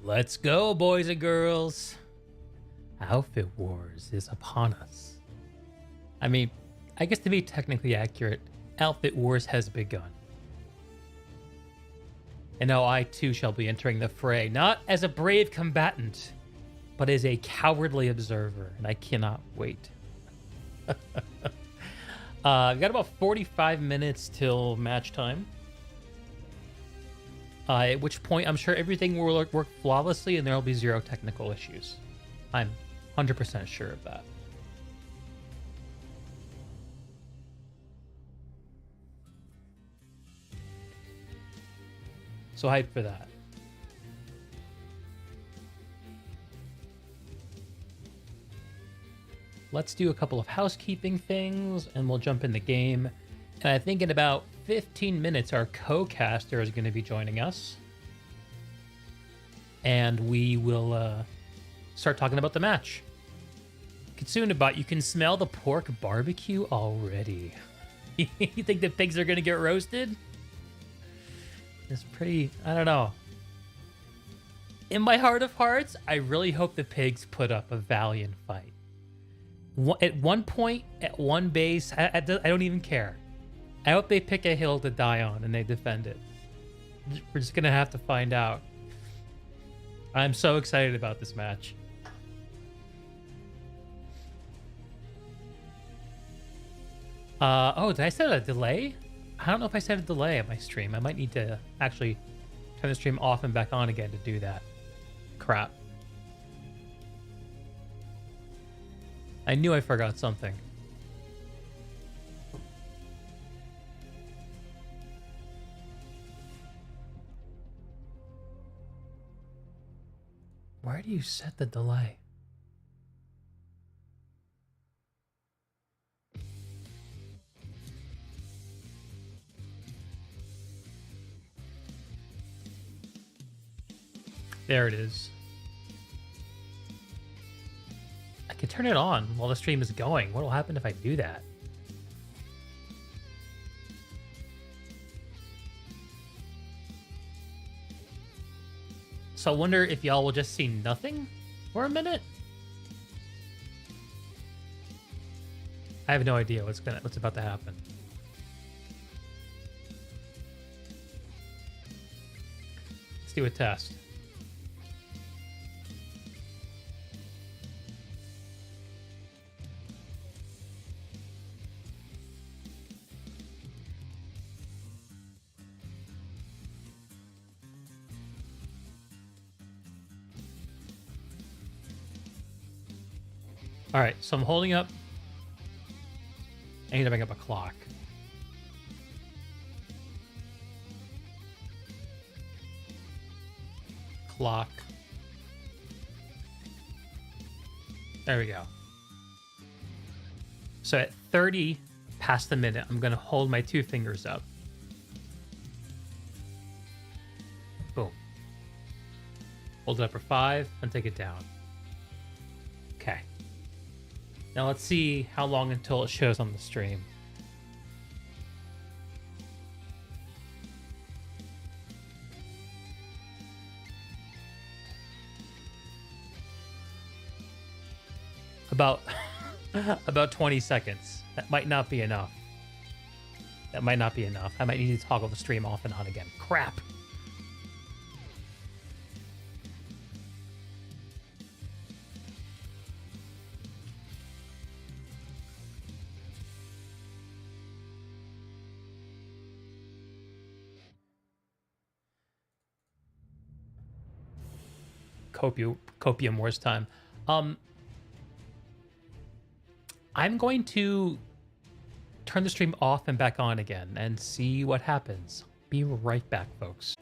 Let's go, boys and girls. Outfit Wars is upon us. I mean, I guess to be technically accurate, Outfit Wars has begun. And now I too shall be entering the fray, not as a brave combatant, but as a cowardly observer, and I cannot wait. We've got about 45 minutes till match time. At which point, I'm sure everything will work flawlessly and there will be zero technical issues. I'm 100% sure of that. So hyped for that. Let's do a couple of housekeeping things and we'll jump in the game. And I think in about 15 minutes, our co-caster is going to be joining us. And we will start talking about the match. Katsunabot, you can smell the pork barbecue already. You think the pigs are going to get roasted? It's pretty, I don't know. In my heart of hearts, I really hope the pigs put up a valiant fight. At one point, at one base, I don't even care. I hope they pick a hill to die on and they defend it. We're just going to have to find out. I'm so excited about this match. Oh, did I set a delay? I don't know if I set a delay on my stream. I might need to actually turn the stream off and back on again to do that. Crap. I knew I forgot something. Where do you set the delay? There it is. I can turn it on while the stream is going. What will happen if I do that? So I wonder if y'all will just see nothing for a minute. I have no idea what's about to happen. Let's do a test. All right, so I'm holding up. I need to bring up a clock. Clock. There we go. So at 30 past the minute, I'm going to hold my two fingers up. Boom. Hold it up for 5 and take it down. Okay. Now let's see how long until it shows on the stream. About 20 seconds. That might not be enough. That might not be enough. I might need to toggle the stream off and on again. Crap. Copium Wars time. I'm going to turn the stream off and back on again and see what happens. Be right back, folks.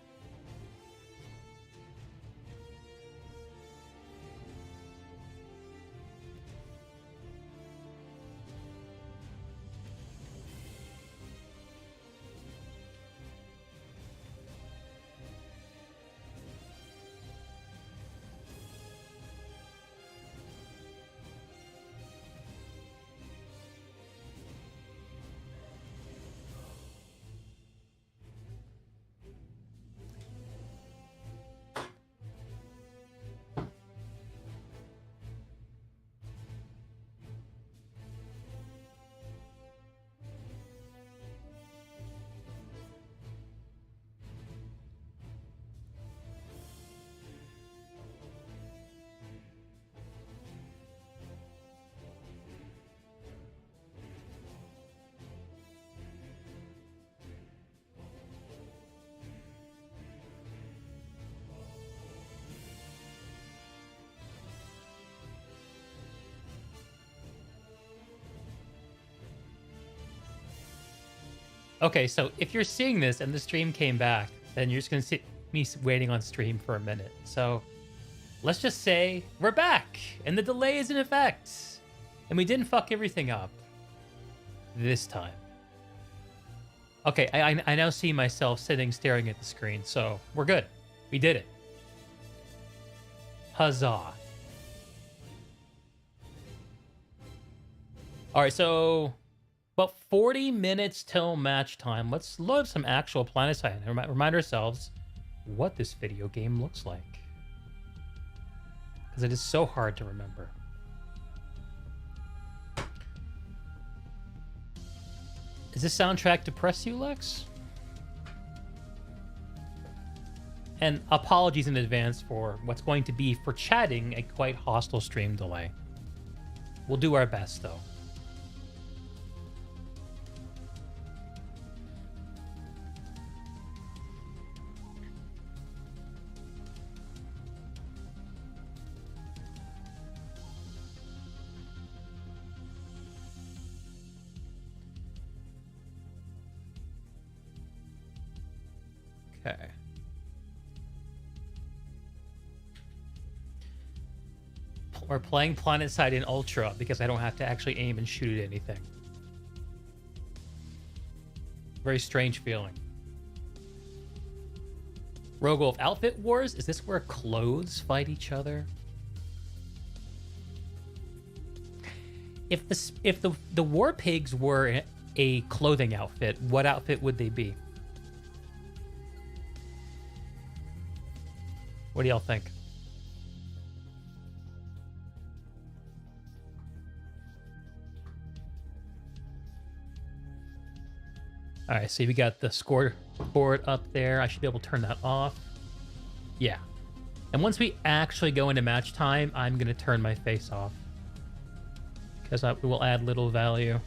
Okay, so if you're seeing this and the stream came back, then you're just gonna see me waiting on stream for a minute. So let's just say we're back and the delay is in effect. And we didn't fuck everything up this time. Okay, I now see myself sitting staring at the screen, so we're good. We did it. Huzzah. All right, so about 40 minutes till match time. Let's load some actual Planetside and remind ourselves what this video game looks like. Because it is so hard to remember. Does this soundtrack depress you, Lex? And apologies in advance for what's going to be, for chatting, a quite hostile stream delay. We'll do our best, though. Okay. We're playing Planetside in Ultra because I don't have to actually aim and shoot at anything. Very strange feeling. Rogue Wolf Outfit Wars? Is this where clothes fight each other? If the War Pigs were a clothing outfit, what outfit would they be? What do y'all think? All right, so we got the scoreboard up there. I should be able to turn that off. Yeah. And once we actually go into match time, I'm going to turn my face off, because it will add little value.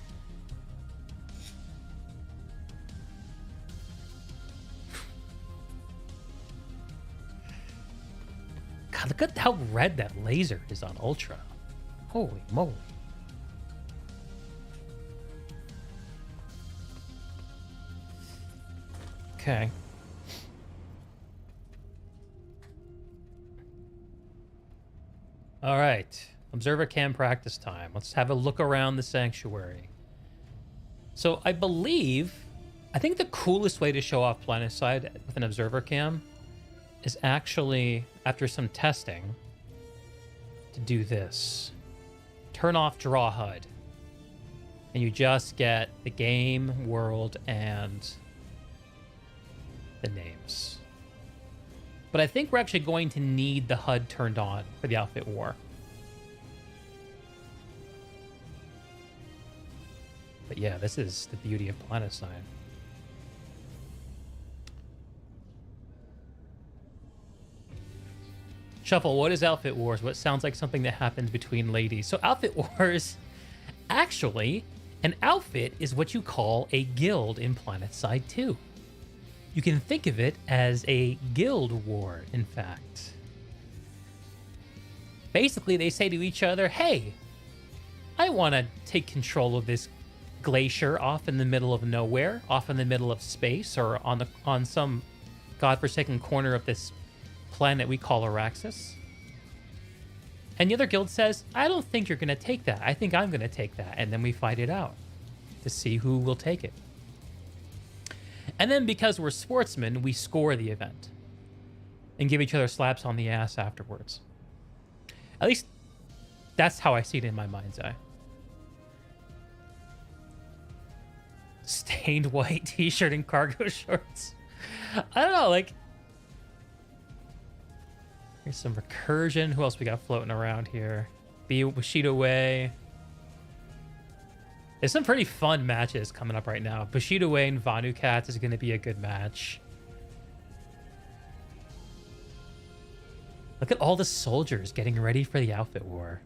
God, look at how red that laser is on Ultra. Holy moly. Okay. All right. Observer cam practice time. Let's have a look around the sanctuary. So I think the coolest way to show off Planetside with an observer cam is actually, after some testing, to do this. Turn off draw HUD. And you just get the game, world, and the names. But I think we're actually going to need the HUD turned on for the outfit war. But yeah, this is the beauty of Planetside. Shuffle, what is Outfit Wars? What sounds like something that happens between ladies? So Outfit Wars, actually, an outfit is what you call a guild in Planetside 2. You can think of it as a guild war, in fact. Basically, they say to each other, hey, I want to take control of this glacier off in the middle of nowhere, off in the middle of space, or on some godforsaken corner of this planet we call Araxis. And the other guild says, I don't think you're going to take that. I think I'm going to take that. And then we fight it out to see who will take it. And then because we're sportsmen, we score the event and give each other slaps on the ass afterwards. At least that's how I see it in my mind's eye. Stained white t-shirt and cargo shorts. I don't know, like... Here's some recursion. Who else we got floating around here? Bushido Way. There's some pretty fun matches coming up right now. Bushido Way and Vanu Cats is going to be a good match. Look at all the soldiers getting ready for the outfit war.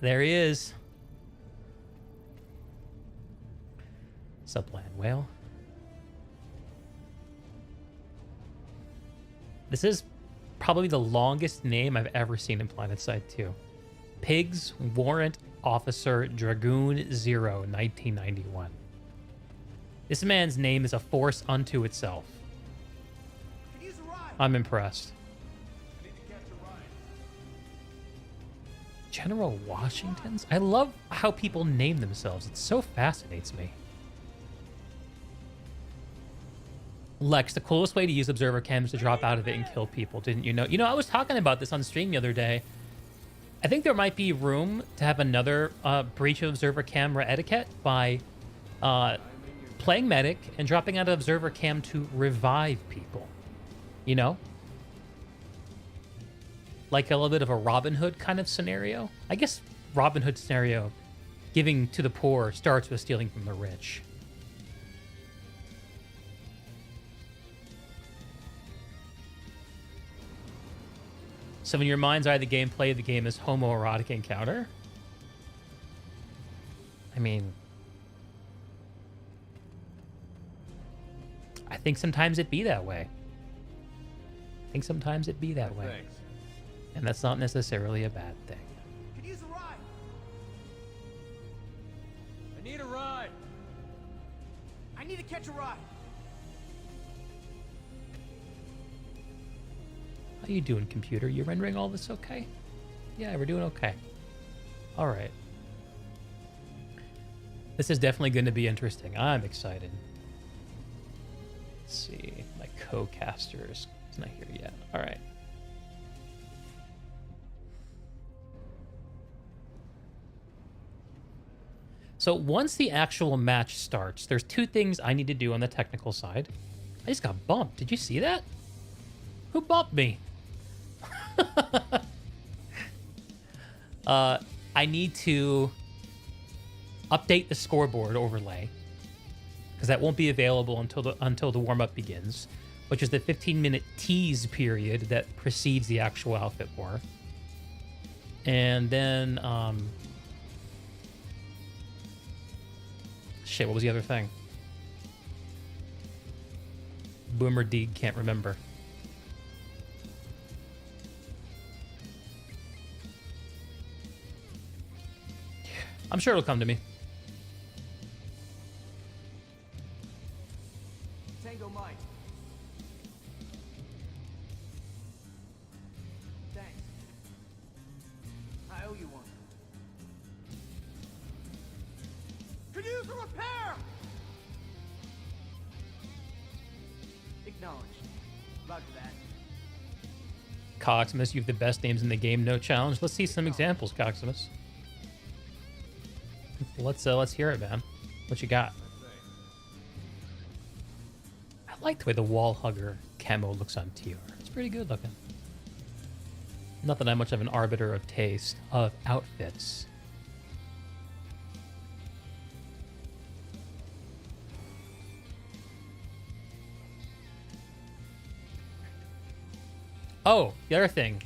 There he is. up, Land Whale? This is probably the longest name I've ever seen in Planetside 2. Pigs Warrant Officer Dragoon 0, 1991. This man's name is a force unto itself. I'm impressed. General Washington's? I love how people name themselves. It so fascinates me. Lex, the coolest way to use observer cam is to drop out of it and kill people. Didn't you know? You know, I was talking about this on stream the other day. I think there might be room to have another breach of observer camera etiquette by playing medic and dropping out of observer cam to revive people. You know? Like a little bit of a Robin Hood kind of scenario. I guess Robin Hood scenario, giving to the poor starts with stealing from the rich. So in your mind's eye, the gameplay of the game is homoerotic encounter? I mean, I think sometimes it be that way. I think sometimes it be that way. Thanks. And that's not necessarily a bad thing. Could use a ride. I need a ride. I need to catch a ride. How you doing, computer? You rendering all this okay? Yeah, we're doing okay. All right. This is definitely going to be interesting. I'm excited. Let's see. My co-caster is not here yet. All right. So once the actual match starts, there's two things I need to do on the technical side. I just got bumped. Did you see that? Who bumped me? I need to update the scoreboard overlay because that won't be available until the warm-up begins, which is the 15-minute tease period that precedes the actual outfit war. And then shit, what was the other thing? Boomer Deeg can't remember. I'm sure it'll come to me. Tango Mike. Thanks. I owe you one. Could use a repair! Acknowledged. Roger that. Coximus, you have the best names in the game, no challenge. Let's see some examples, Coximus. Let's hear it, man. What you got? I like the way the wall hugger camo looks on TR. It's pretty good looking. Not that I'm much of an arbiter of taste of outfits. Oh, the other thing.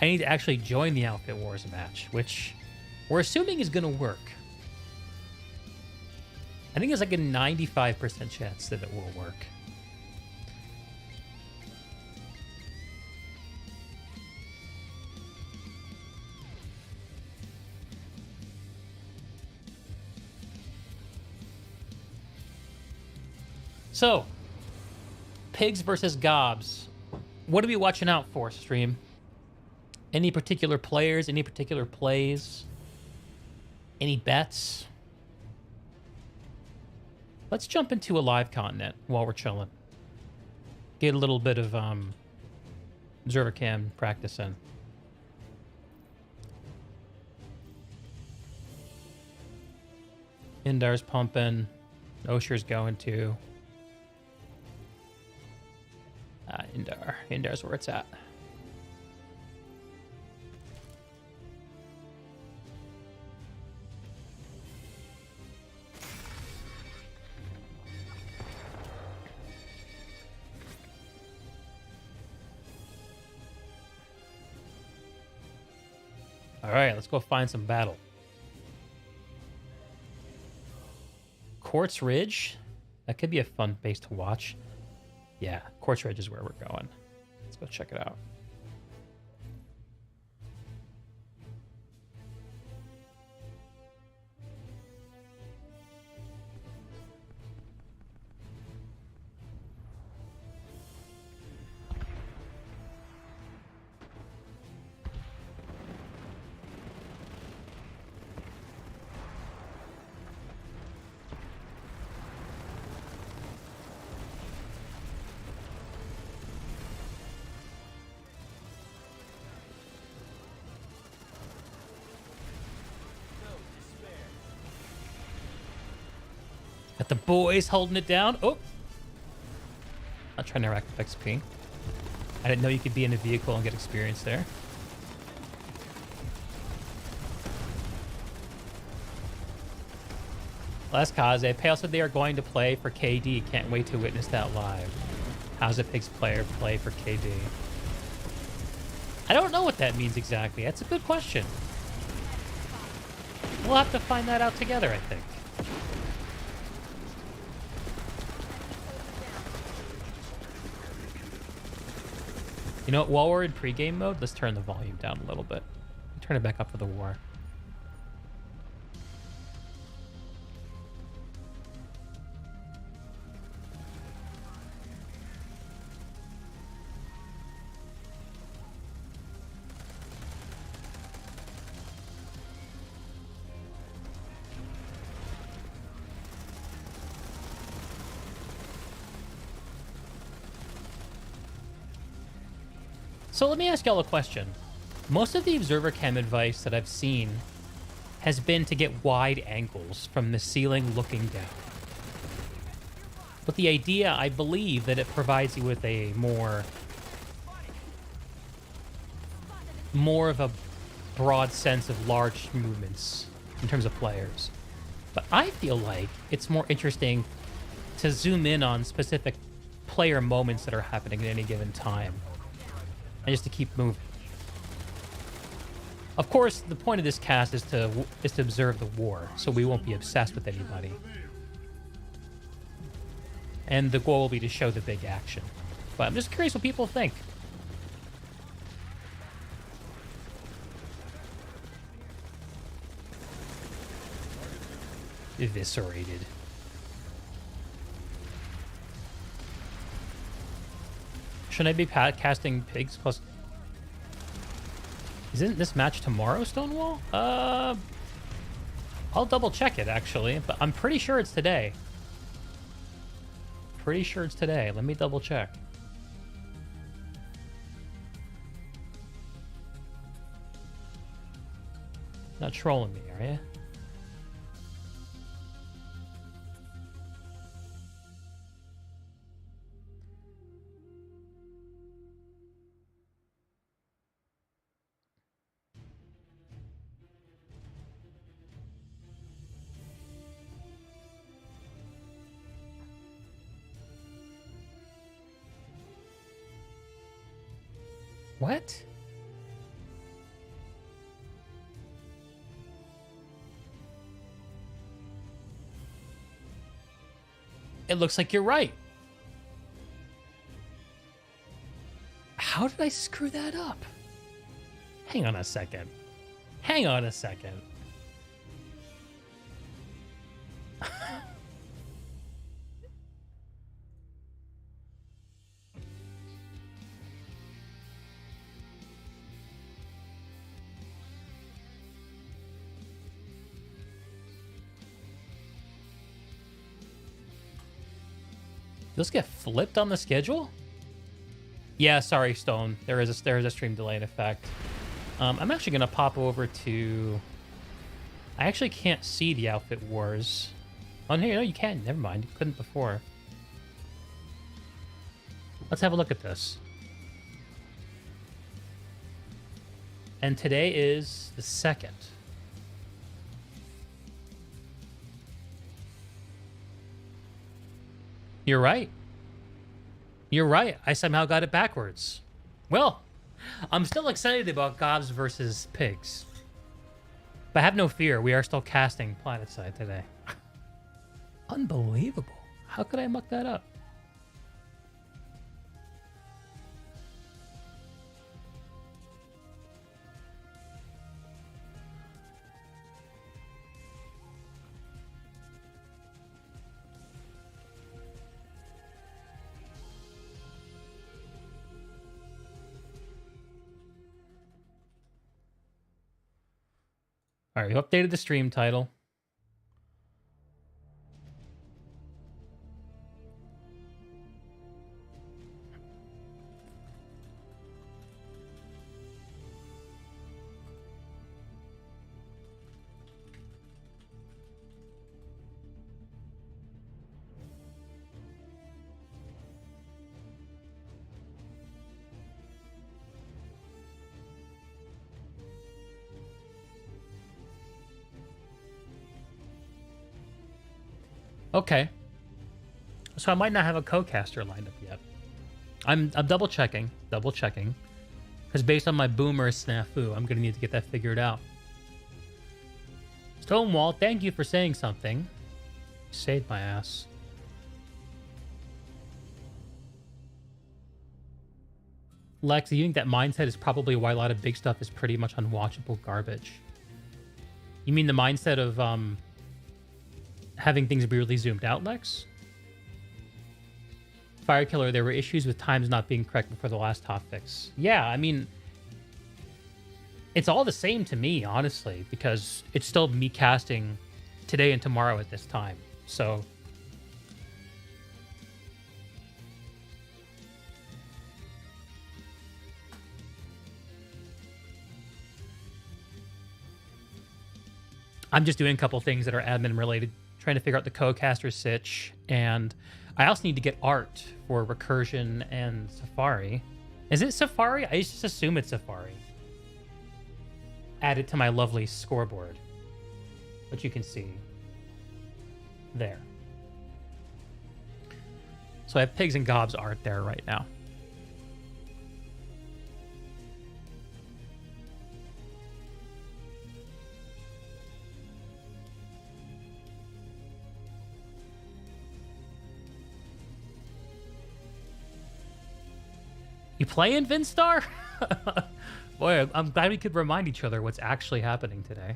I need to actually join the Outfit Wars match, which we're assuming is going to work. I think there's like a 95% chance that it will work. So, pigs versus gobs. What are we watching out for, stream? Any particular players? Any particular plays? Any bets? Let's jump into a live continent while we're chilling. Get a little bit of observer cam practice in. Indar's pumping. Osher's going to. Indar's where it's at. All right, let's go find some battle. Quartz Ridge. That could be a fun base to watch. Yeah, Quartz Ridge is where we're going. Let's go check it out. Got the boys holding it down. Oh! Not trying to rack up XP. I didn't know you could be in a vehicle and get experience there. Last Kaze. Pale said they are going to play for KD. Can't wait to witness that live. How's a Pigs player play for KD? I don't know what that means exactly. That's a good question. We'll have to find that out together, I think. You know what? While we're in pregame mode, let's turn the volume down a little bit. Turn it back up for the war. So let me ask y'all a question. Most of the observer cam advice that I've seen has been to get wide angles from the ceiling looking down. But the idea, I believe, that it provides you with a more of a broad sense of large movements in terms of players. But I feel like it's more interesting to zoom in on specific player moments that are happening at any given time. And just to keep moving. Of course, the point of this cast is to observe the war, so we won't be obsessed with anybody. And the goal will be to show the big action. But I'm just curious what people think. Eviscerated. Shouldn't I be casting pigs plus... Isn't this match tomorrow, Stonewall? I'll double check it, actually. But I'm pretty sure it's today. Pretty sure it's today. Let me double check. Not trolling me, are you? What? It looks like you're right. How did I screw that up? Hang on a second. Hang on a second. Those get flipped on the schedule? Yeah, sorry, Stone. There is a stream delay in effect. I'm actually gonna pop over to... I actually can't see the Outfit Wars. Oh, no, you can. Never mind. You couldn't before. Let's have a look at this. And today is the 2nd. You're right. You're right. I somehow got it backwards. Well, I'm still excited about Gobs versus Pigs. But have no fear. We are still casting Planetside today. Unbelievable. How could I muck that up? All right, we updated the stream title. Okay. So I might not have a co-caster lined up yet. I'm double checking. Because based on my boomer snafu, I'm gonna need to get that figured out. Stonewall, thank you for saying something. Saved my ass. Lex, you think that mindset is probably why a lot of big stuff is pretty much unwatchable garbage? You mean the mindset of having things weirdly zoomed out, Lex? Firekiller, there were issues with times not being correct before the last top fix. Yeah, I mean, it's all the same to me, honestly, because it's still me casting today and tomorrow at this time. So I'm just doing a couple things that are admin related, trying to figure out the co-caster sitch, and I also need to get art for Recursion and Safari. Is it Safari? I just assume it's Safari. Add it to my lovely scoreboard, which you can see there. So I have Pigs and Gobs art there right now. You play in Vinstar? Boy, I'm glad we could remind each other what's actually happening today.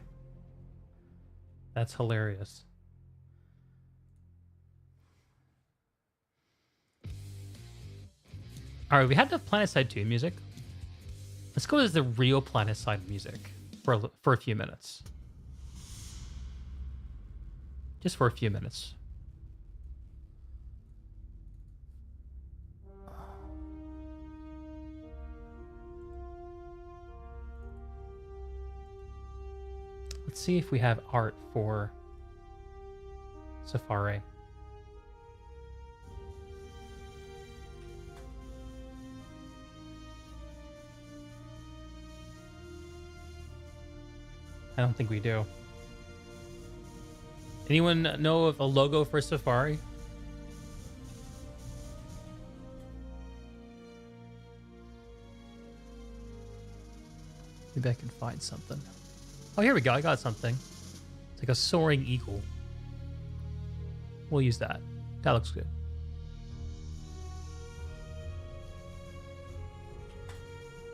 That's hilarious. All right, we had the Planetside 2 music. Let's go as the real Planetside music for a few minutes. Just for a few minutes. Let's see if we have art for Safari. I don't think we do. Anyone know of a logo for Safari? Maybe I can find something. Oh, here we go. I got something. It's like a soaring eagle. We'll use that. That looks good.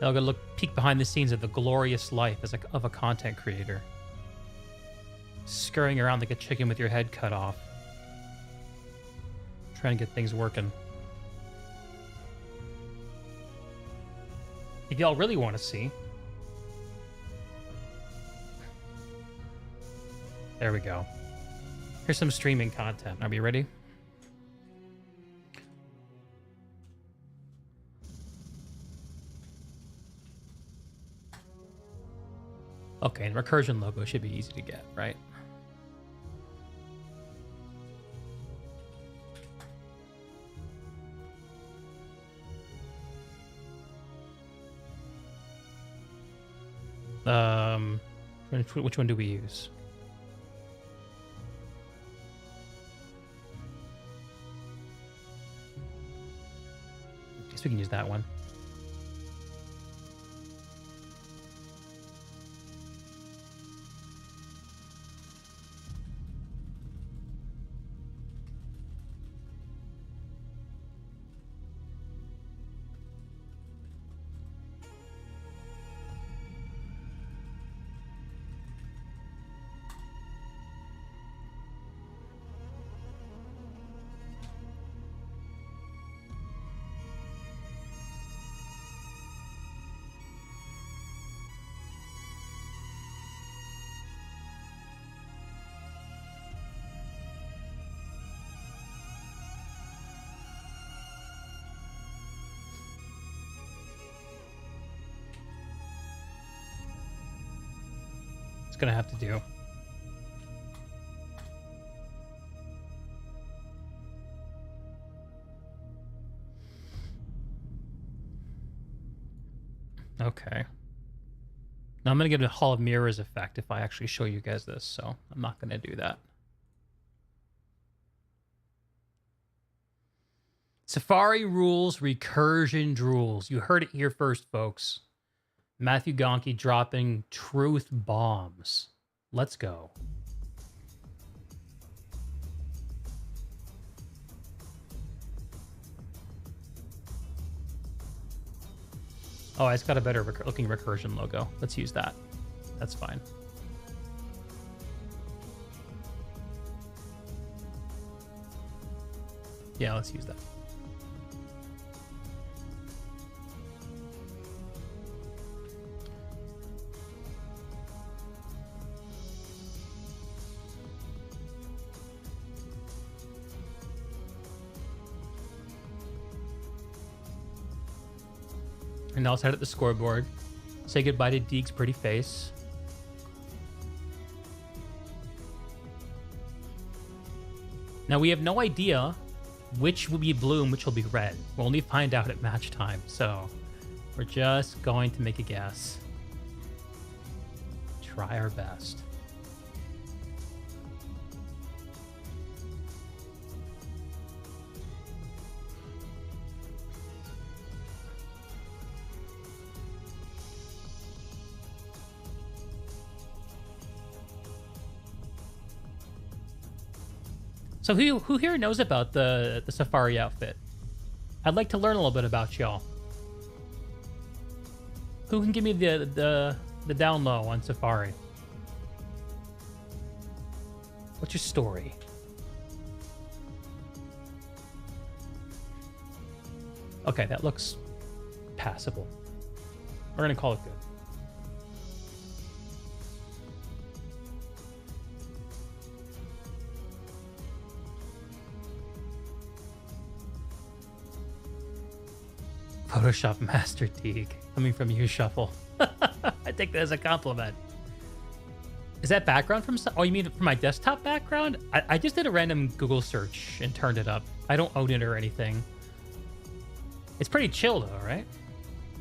Now we're gonna peek behind the scenes of the glorious life of a content creator. Scurrying around like a chicken with your head cut off. Trying to get things working. If y'all really want to see. There we go. Here's some streaming content. Are we ready? Okay, and Recursion logo should be easy to get, right? Which one do we use? We can use that one. gonna have to do. Okay. Now I'm gonna get a Hall of Mirrors effect if I actually show you guys this, so I'm not gonna do that. Safari rules, recursion drools. You heard it here first, folks. Matthew Gonke dropping truth bombs. Let's go. Oh, it's got a better looking recursion logo. Let's use that. That's fine. Yeah, let's use that. And now let's head at the scoreboard. Say goodbye to Deek's pretty face. Now we have no idea which will be blue and which will be red. We'll only find out at match time, so we're just going to make a guess. Try our best. So who here knows about the Safari outfit? I'd like to learn a little bit about y'all. Who can give me the down low on Safari? What's your story? Okay, that looks passable. We're gonna call it good. Photoshop Master Teague coming from you, Shuffle. I take that as a compliment. Is that background from... Oh, you mean from my desktop background? I just did a random Google search and turned it up. I don't own it or anything. It's pretty chill though, right?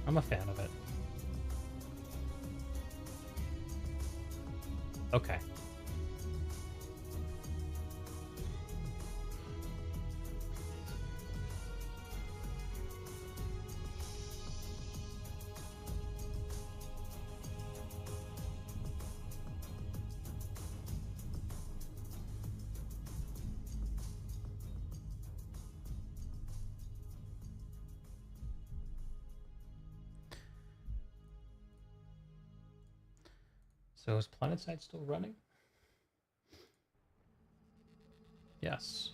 I'm a fan of it. Okay. So is Planetside still running? Yes.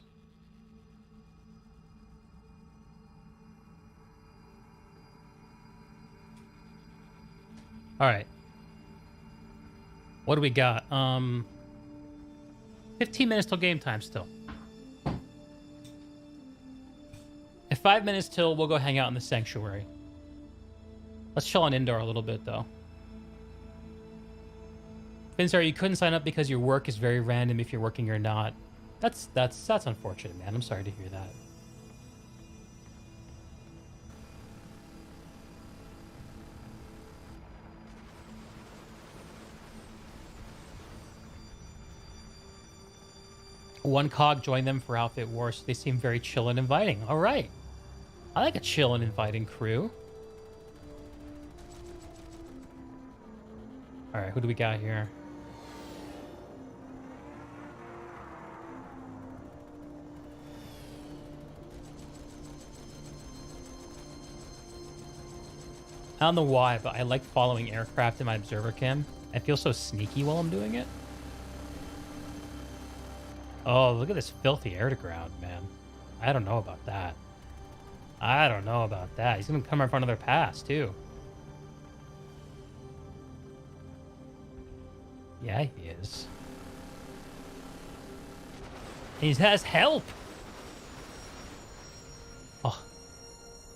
All right. What do we got? 15 minutes till game time still. In 5 minutes till we'll go hang out in the sanctuary. Let's chill on indoor a little bit though. Vincent, you couldn't sign up because your work is very random if you're working or not. That's unfortunate, man. I'm sorry to hear that. One Cog joined them for Outfit Wars. So they seem very chill and inviting. All right. I like a chill and inviting crew. All right, who do we got here? I don't know why, but I like following aircraft in my observer cam. I feel so sneaky while I'm doing it. Oh, look at this filthy air-to-ground, man. I don't know about that. I don't know about that. He's gonna come in front of their pass, too. Yeah, he is. He has help! Oh.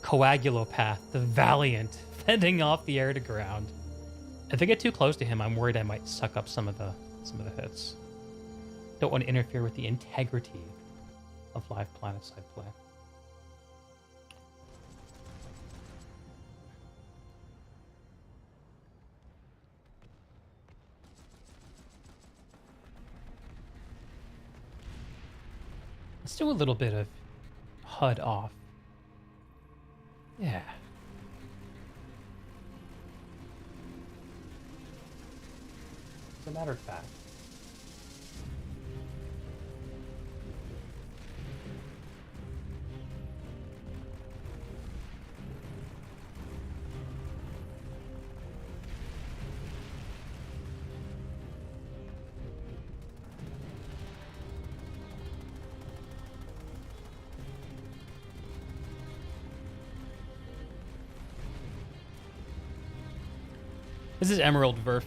Coagulopath, the Valiant, fending off the air-to-ground. If I get too close to him, I'm worried I might suck up some of the hits. Don't want to interfere with the integrity of live Planetside play. Let's do a little bit of HUD off. Yeah. As a matter of fact. This is Emerald Verf.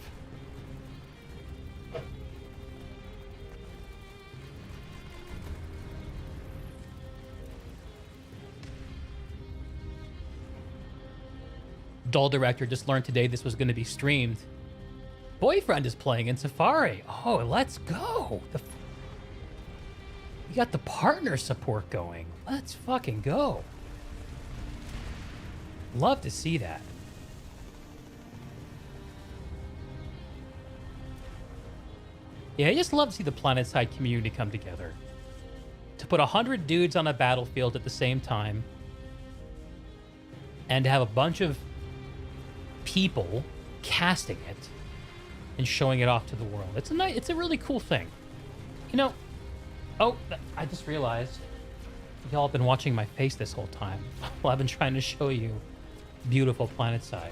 Dull Director just learned today this was going to be streamed. Boyfriend is playing in SFRI. Oh, let's go. We got the partner support going. Let's fucking go. Love to see that. Yeah, I just love to see the Planetside community come together. To put 100 dudes on a battlefield at the same time and to have a bunch of people casting it and showing it off to the world. It's a really cool thing. You know, I just realized y'all have been watching my face this whole time while I've been trying to show you beautiful Planetside.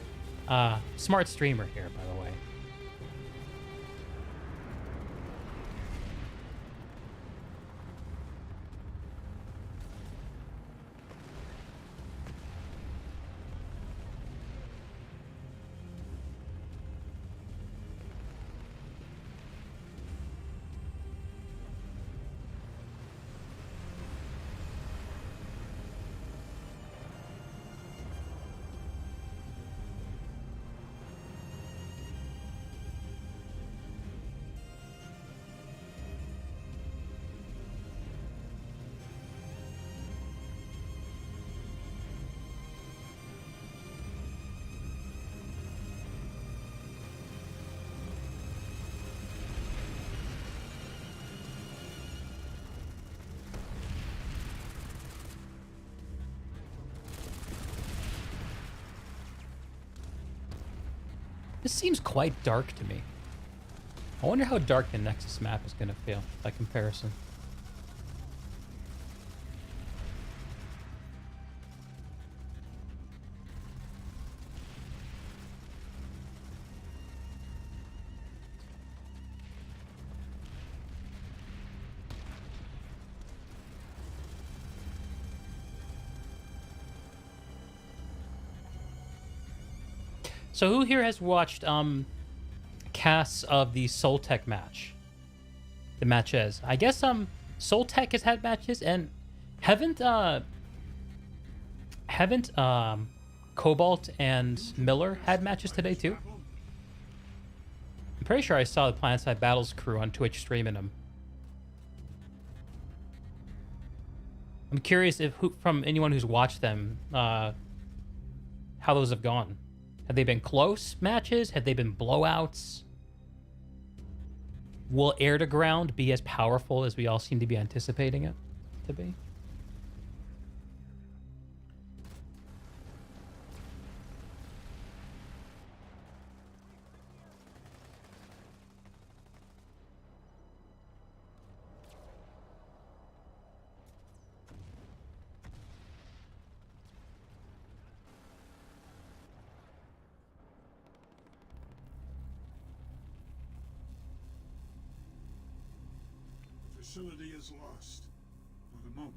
Smart streamer here, by the way. This seems quite dark to me. I wonder how dark the Nexus map is going to feel by comparison. So who here has watched casts of the Soul Tech match? The matches. I guess Soul Tech has had matches, and haven't Cobalt and Miller had matches today too? I'm pretty sure I saw the Planetside Battles crew on Twitch streaming them. I'm curious if from anyone who's watched them, how those have gone. Have they been close matches? Have they been blowouts? Will Air to Ground be as powerful as we all seem to be anticipating it to be? Facility is lost for the moment.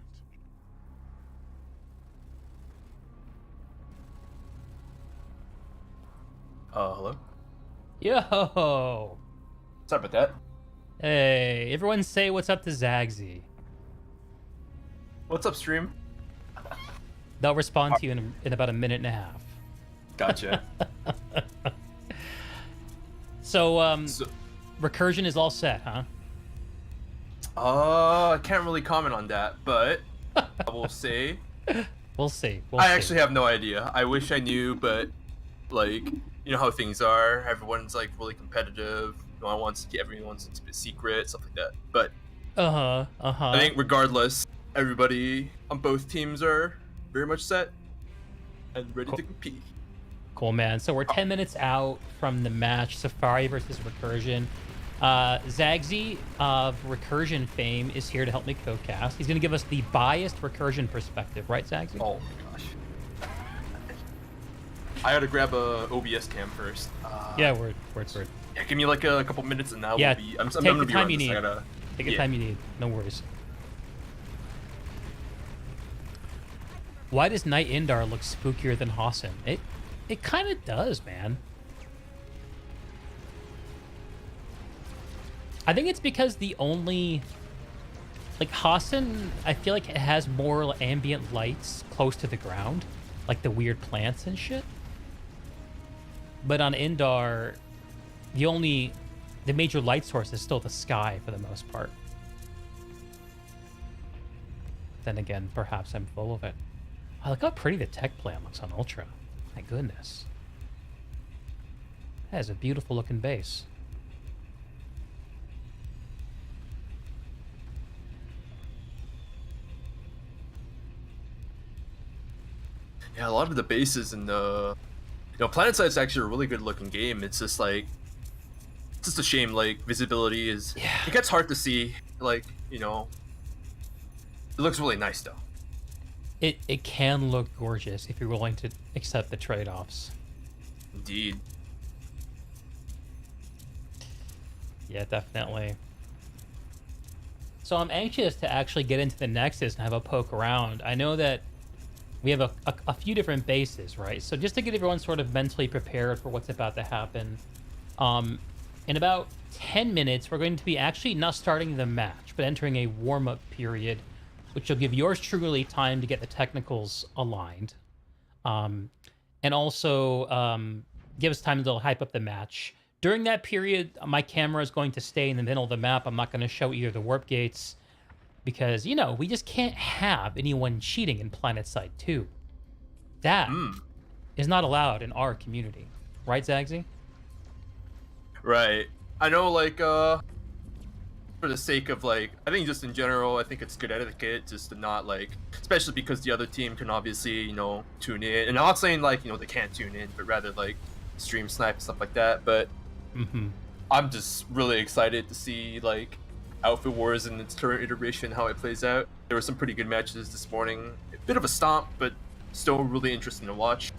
Hello? Yo! What's up with that? Hey, everyone say what's up to Zagzy. What's up, stream? They'll respond to you in about a minute and a half. Gotcha. So, So, recursion is all set, huh? I can't really comment on that, but I will say We'll see. I actually have no idea. I wish I knew, but like, you know how things are. Everyone's like really competitive. No one wants to keep everyone's secret, stuff like that. But I think regardless, everybody on both teams are very much set and ready to compete. Cool, man. So we're 10 minutes out from the match, SFRI versus Recursion. Zagzy of Recursion fame is here to help me co-cast. He's going to give us the biased Recursion perspective, right, Zagzy? Oh my gosh. I gotta grab a OBS cam first. Yeah, word. Yeah, give me like a couple minutes and now Yeah, we'll be... I'm take gonna the be time around you this. need. I gotta... Take the time you need. No worries. Why does Night Indar look spookier than Hassan? It kind of does, man. I think it's because the only... Like, Hassan, I feel like it has more ambient lights close to the ground. Like the weird plants and shit. But on Indar, the major light source is still the sky for the most part. Then again, perhaps I'm full of it. Oh, look how pretty the tech plan looks on Ultra. My goodness. That is a beautiful looking base. Yeah, a lot of the bases in the... You know, Planetside actually a really good looking game. It's just like... It's just a shame, like, visibility is... Yeah. It gets hard to see, like, you know... It looks really nice, though. It can look gorgeous if you're willing to accept the trade-offs. Indeed. Yeah, definitely. So I'm anxious to actually get into the Nexus and have a poke around. I know that we have a few different bases, right? So just to get everyone sort of mentally prepared for what's about to happen, in about 10 minutes, we're going to be actually not starting the match, but entering a warm-up period, which will give yours truly time to get the technicals aligned. And also give us time to hype up the match. During that period, my camera is going to stay in the middle of the map. I'm not going to show either the warp gates because, you know, we just can't have anyone cheating in Planetside 2. That is not allowed in our community. Right, Zagzy? Right. I know, like, for the sake of, like, I think just in general, I think it's good etiquette just to not, like, especially because the other team can obviously, you know, tune in. And I'm not saying, like, you know, they can't tune in, but rather, like, stream snipe and stuff like that. But I'm just really excited to see, like, Outfit Wars in its current iteration, how it plays out. There were some pretty good matches this morning. A bit of a stomp, but still really interesting to watch.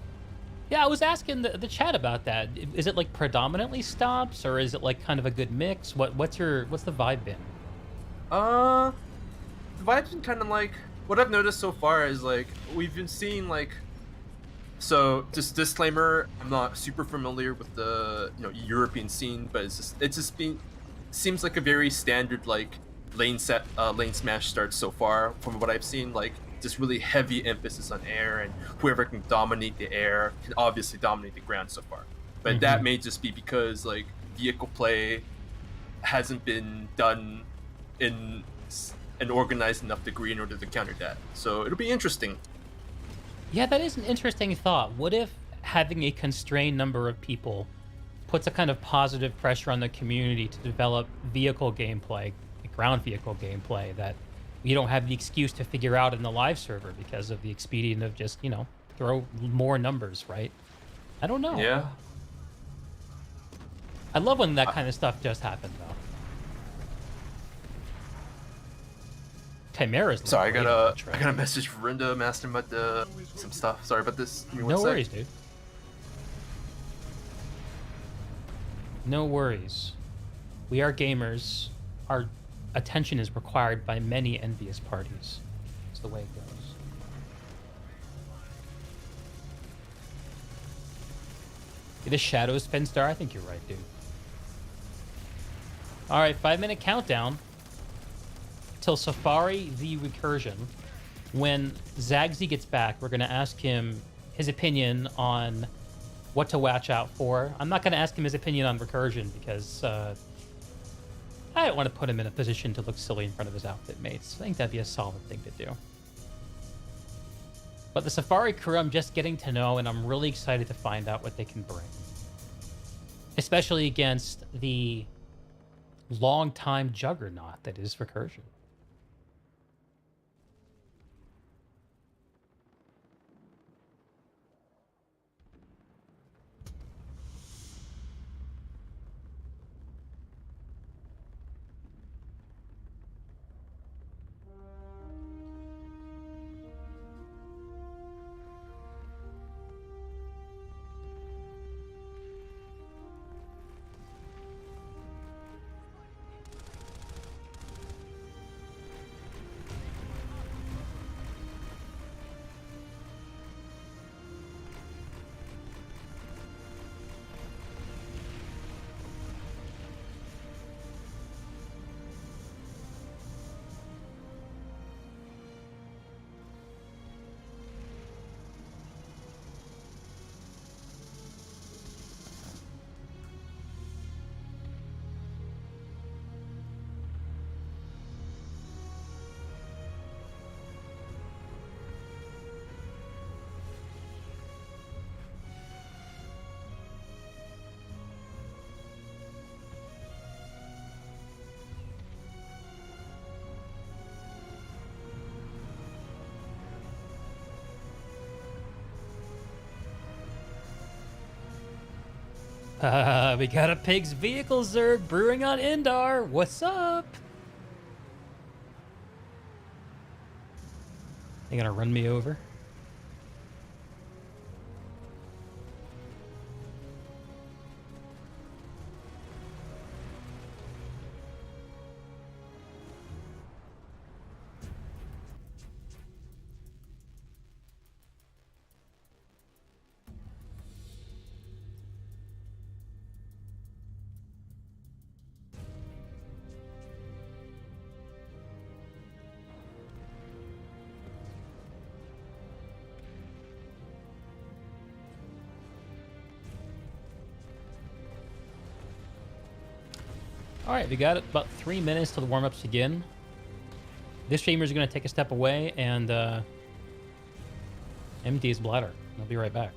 Yeah, I was asking the chat about that. Is it like predominantly stops, or is it like kind of a good mix? What's the vibe been? The vibe's been kind of like what I've noticed so far is like we've been seeing like. So just disclaimer, I'm not super familiar with the European scene, but it's just been seems like a very standard like lane smash starts so far from what I've seen, like just really heavy emphasis on air, and whoever can dominate the air can obviously dominate the ground so far. But that may just be because like vehicle play hasn't been done in an organized enough degree in order to counter that. So it'll be interesting. Yeah, that is an interesting thought. What if having a constrained number of people puts a kind of positive pressure on the community to develop vehicle gameplay, ground vehicle gameplay, that you don't have the excuse to figure out in the live server because of the expedient of just, you know, throw more numbers, right? I don't know. Yeah. I love when that kind of stuff just happens, though. Chimera's Sorry, I got a message from Rinda asking about some stuff. Sorry about this. Give me one No sec. worries, dude. No worries. We are gamers. Our attention is required by many envious parties. That's the way it goes. The shadows, Finstar? I think you're right, dude. All right, 5-minute countdown till Safari the Recursion. When Zagzy gets back, we're going to ask him his opinion on what to watch out for. I'm not going to ask him his opinion on recursion because I don't want to put him in a position to look silly in front of his outfit mates. I think that'd be a solid thing to do. But the Safari crew, I'm just getting to know, and I'm really excited to find out what they can bring. Especially against the long-time juggernaut that is recursion. We got a Pig's Vehicle Zerg brewing on Indar. What's up? They gonna run me over? All right, we got about 3 minutes till the warm-ups begin. This streamer's going to take a step away and empty his bladder. I'll be right back.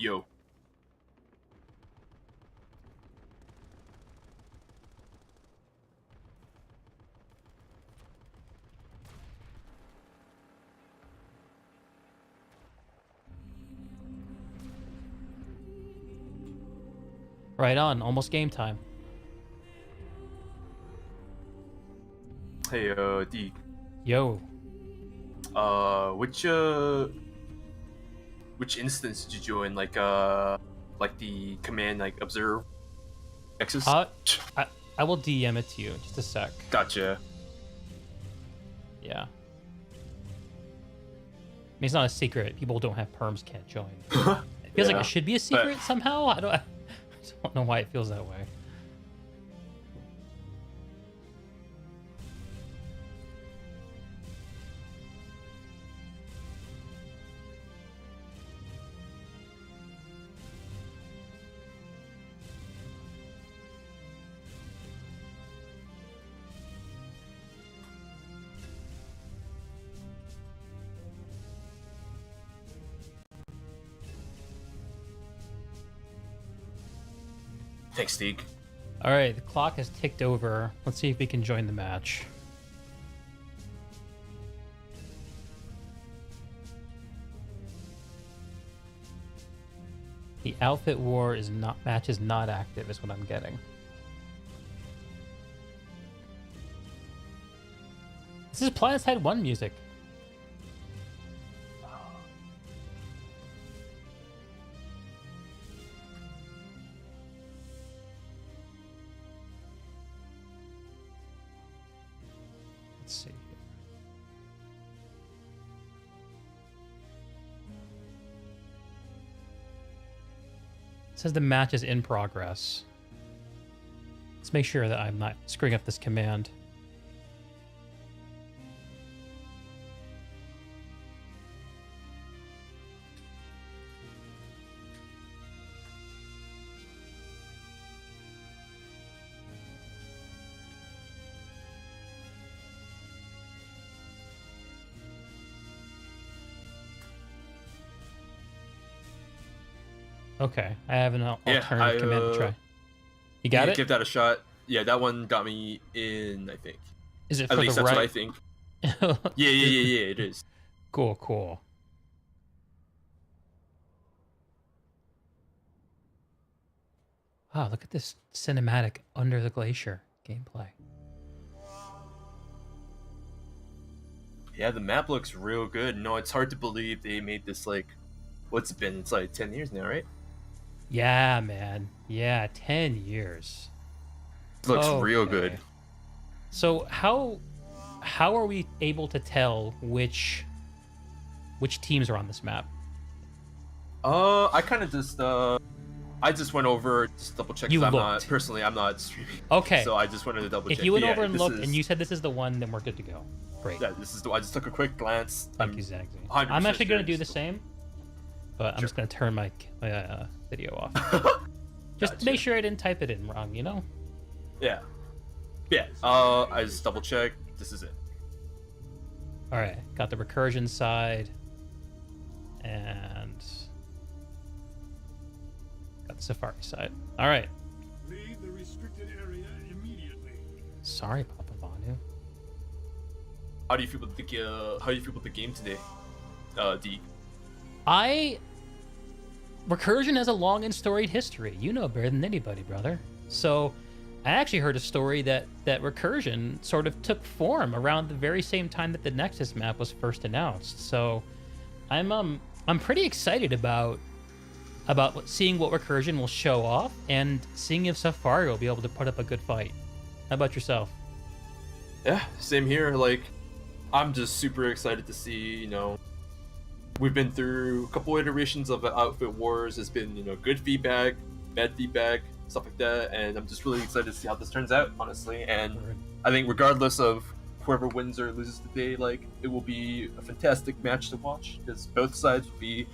Yo. Right on, almost game time. Hey, D. Yo. Which instance did you join? Like the command, like, observe Nexus? I will DM it to you in just a sec. Gotcha. Yeah. I mean, it's not a secret. People who don't have perms can't join. It feels like it should be a secret somehow. I don't know why it feels that way. Thanks, Steve. All right, the clock has ticked over. Let's see if we can join the match. The outfit war is not match is not active, is what I'm getting. This is Planetside 1 music. Let's see. It says the match is in progress. Let's make sure that I'm not screwing up this command. Okay, I have an alternative command to try. You got it? Give that a shot. Yeah, that one got me in, I think. Is it At for least the that's right? what I think. Yeah, it is. Cool. Wow, look at this cinematic Under the Glacier gameplay. Yeah, the map looks real good. No, it's hard to believe they made this, like, what's it been? It's like 10 years now, right? Yeah, man. Yeah, 10 years. Looks real Okay. good. So how are we able to tell which teams are on this map? I kind of just I just went over just double check. You I'm looked. I'm not streaming. Okay. So I just wanted to double check. If you went Yeah, over and this looked is- and you said this is the one, then we're good to go. Great. Yeah, this is the. I just took a quick glance. Thank you, Zagzy. 100% I'm actually going to sure do the it's- same, but I'm Sure. just going to turn my video off. Just Gotcha. make sure I didn't type it in wrong, you know? Yeah. I just double checked. This is it. All right, got the recursion side, and got the Safari side. All right. Leave the restricted area immediately. Sorry, Papa Vanu. How do you feel about the game today, D? Recursion has a long and storied history. You know better than anybody, brother. So, I actually heard a story that Recursion sort of took form around the very same time that the Nexus map was first announced. So, I'm pretty excited about seeing what Recursion will show off and seeing if Safari will be able to put up a good fight. How about yourself? Yeah, same here. Like, I'm just super excited to see. We've been through a couple iterations of Outfit Wars. It's been good feedback, bad feedback, stuff like that, and I'm just really excited to see how this turns out, honestly. And I think regardless of whoever wins or loses today, like, it will be a fantastic match to watch because both sides will be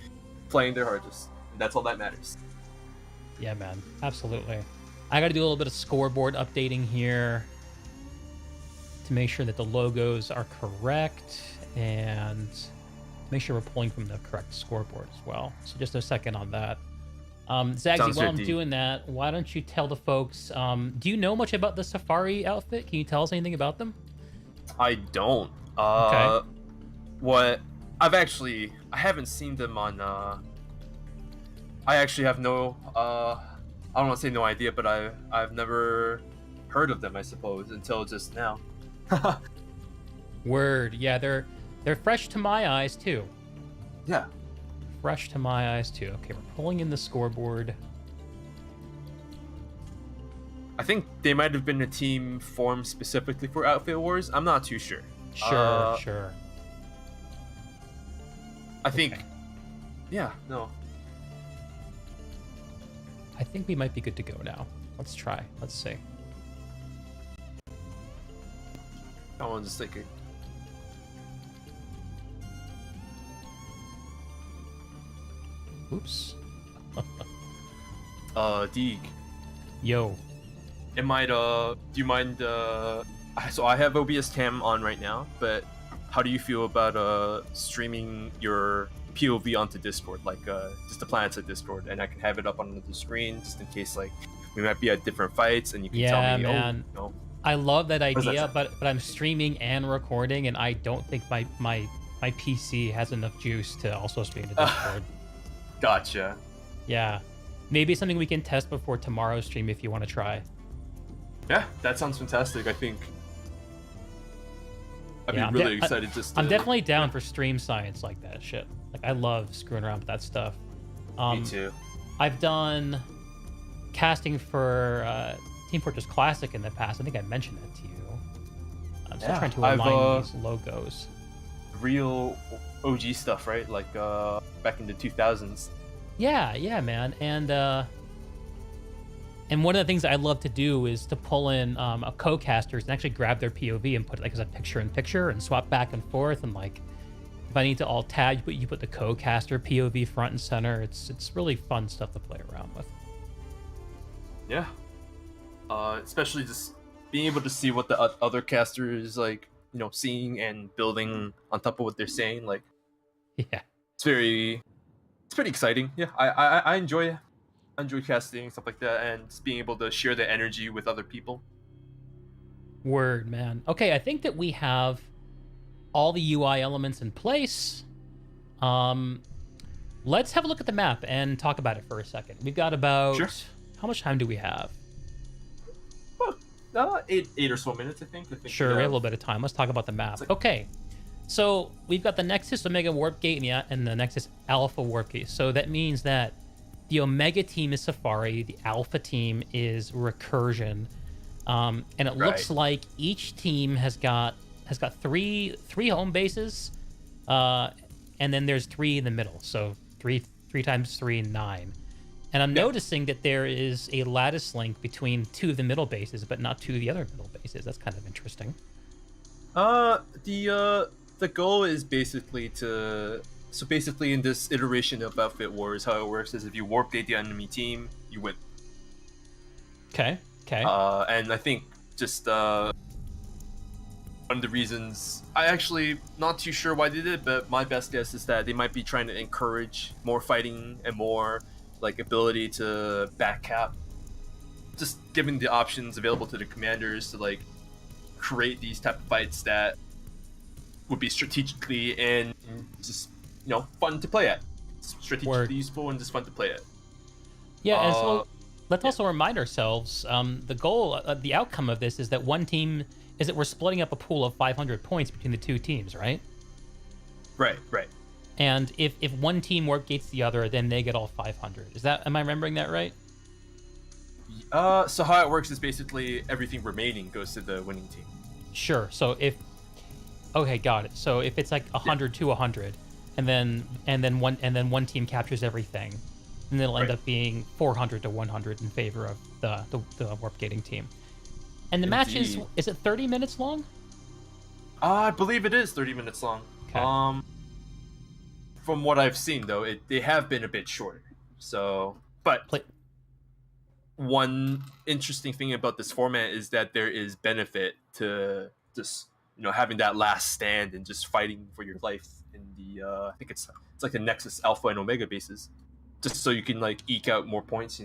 playing their hardest, and that's all that matters. Yeah, man, absolutely. I got to do a little bit of scoreboard updating here to make sure that the logos are correct and make sure we're pulling from the correct scoreboard as well. So just a second on that. Zagzy, Sounds while good, I'm D. doing that, why don't you tell the folks, do you know much about the Safari outfit? Can you tell us anything about them? I don't. Okay. What I haven't seen them on. I actually have no. I don't want to say no idea, but I've never heard of them. I suppose until just now. Word. Yeah, they're fresh to my eyes too. Yeah. Fresh to my eyes too. Okay, we're pulling in the scoreboard. I think they might have been a team formed specifically for Outfit Wars. I'm not too sure. Sure. I think. Okay. Yeah. No. I think we might be good to go now. Let's try. Let's see. I want to just take it. Oops. Deeg. Yo. It might. Do you mind? So I have OBS Cam on right now, but how do you feel about streaming your POV onto Discord, like just the Planetside Discord, and I can have it up on the screen just in case like we might be at different fights, and you can Yeah, tell me, man. oh, no. I love that does that idea, sound? but I'm streaming and recording, and I don't think my PC has enough juice to also stream to Discord. Gotcha. Yeah, maybe something we can test before tomorrow's stream if you want to try. Yeah, that sounds fantastic. I think I'd Yeah, be really excited just to... I'm definitely down for stream science like that shit. Like, I love screwing around with that stuff. Me too. I've done casting for Team Fortress Classic in the past. I think I mentioned that to you. I'm still trying to align these logos. Real OG stuff, right? Like back in the 2000s. Yeah, man. And one of the things I love to do is to pull in a co-casters and actually grab their POV and put it like as a picture-in-picture and swap back and forth. And like, if I need to alt tab, you put the co-caster POV front and center. It's really fun stuff to play around with. Yeah. Especially just being able to see what the other casters like, seeing and building on top of what they're saying. Like, Yeah. it's pretty exciting. Yeah, I enjoy casting stuff like that, and just being able to share the energy with other people. Word, man. Okay, I think that we have all the UI elements in place. Let's have a look at the map and talk about it for a second. We've got about... Sure. How much time do we have? Well, eight or so minutes, I think. Sure, we have a little bit of time. Let's talk about the map. Okay, so we've got the Nexus Omega Warp Gate and the Nexus Alpha Warp Gate. So that means that the Omega team is Safari, the Alpha team is Recursion, and it looks like each team has got three home bases, and then there's 3 in the middle. So 3 times 3, 9. And I'm noticing that there is a lattice link between 2 of the middle bases, but not 2 of the other middle bases. That's kind of interesting. The goal is basically in this iteration of Outfit Wars, how it works is if you warp gate the enemy team, you win. Okay. And I think just one of the reasons, I actually not too sure why they did it, but my best guess is that they might be trying to encourage more fighting and more like ability to back cap, just giving the options available to the commanders to like create these type of fights that would be strategically and just fun to play at, strategically useful and just fun to play at. Yeah, and so let's also remind ourselves the goal, the outcome of this is that we're splitting up a pool of 500 points between the 2 teams, right? Right. And if one team warp gates the other, then they get all 500. Am I remembering that right? So how it works is basically everything remaining goes to the winning team. Sure. So okay, got it. So if it's like 100 to 100, and then one team captures everything, and then it'll end up being 400 to 100 in favor of the warp gating team. And the match is it 30 minutes long? I believe it is 30 minutes long. Okay. From what I've seen, though, they have been a bit shorter. So, but one interesting thing about this format is that there is benefit to just having that last stand and just fighting for your life in the I think it's like the Nexus Alpha and Omega bases, just so you can like eke out more points.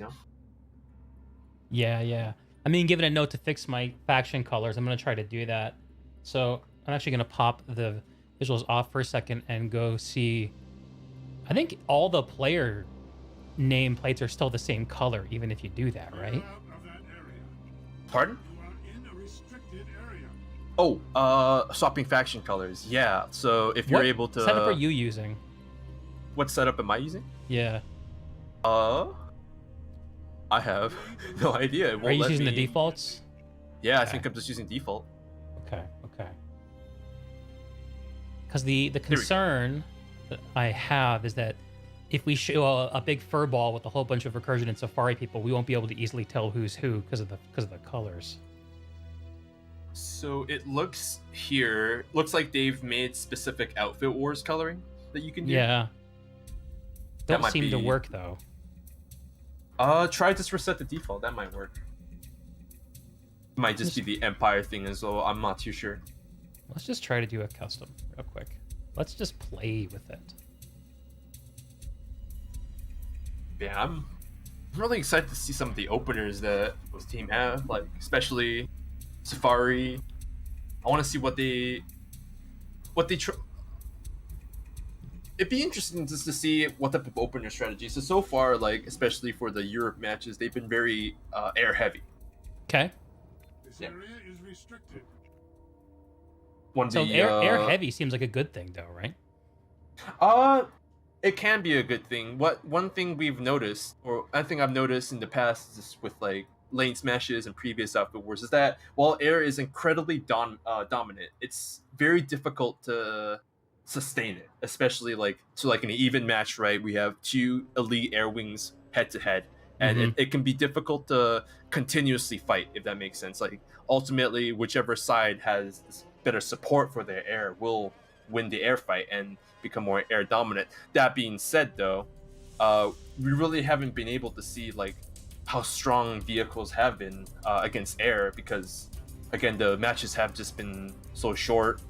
Yeah. I mean, given a note to fix my faction colors, I'm gonna try to do that. So I'm actually gonna pop the visuals off for a second and go see. I think all the player nameplates are still the same color, even if you do that, right? Pardon? You are in a restricted area. Oh, swapping faction colors. Yeah. So if you're able to. What setup are you using? What setup am I using? Yeah. I have no idea. Are you using the defaults? Yeah, I think I'm just using default. Okay. Because the concern that I have is that if we show a big fur ball with a whole bunch of Recursion and Safari people, we won't be able to easily tell who's who because of the colors. So it looks like they've made specific Outfit Wars coloring that you can do. Yeah. Don't seem to work though. Try just reset the default. That might work. Might just be the Empire thing as well. I'm not too sure. Let's just try to do a custom real quick. Let's just play with it. Yeah, I'm really excited to see some of the openers that those team have, like especially SFRI. I want to see what they it'd be interesting just to see what type of opener strategy. So far, like especially for the Europe matches, they've been very air heavy. Okay. This Yeah. area is restricted. So air heavy seems like a good thing, though, right? It can be a good thing. One thing we've noticed, or I think I've noticed in the past, just with like lane smashes and previous outfit wars, is that while air is incredibly dominant, it's very difficult to sustain it, especially like like in an even match, right? We have two elite air wings head to head, and it can be difficult to continuously fight, if that makes sense. Like ultimately, whichever side has better support for their air will win the air fight and become more air dominant. That being said, though, we really haven't been able to see like how strong vehicles have been against air, because again the matches have just been so short.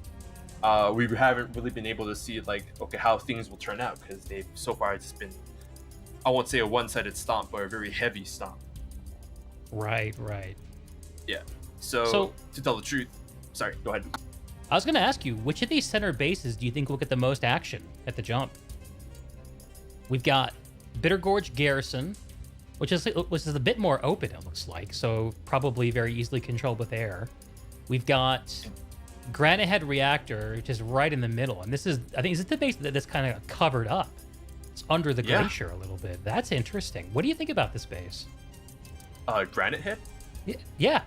We haven't really been able to see like how things will turn out, because they've so far just been, I won't say a one-sided stomp, but a very heavy stomp. Right. Yeah. So to tell the truth, sorry, go ahead. I was going to ask you, which of these center bases do you think will get the most action at the jump? We've got Bitter Gorge Garrison, which is a bit more open, it looks like, so probably very easily controlled with air. We've got Granite Head Reactor, which is right in the middle, and this is, I think, is it the base that's kind of covered up? It's under the glacier a little bit. That's interesting. What do you think about this base? Granite Head? Yeah.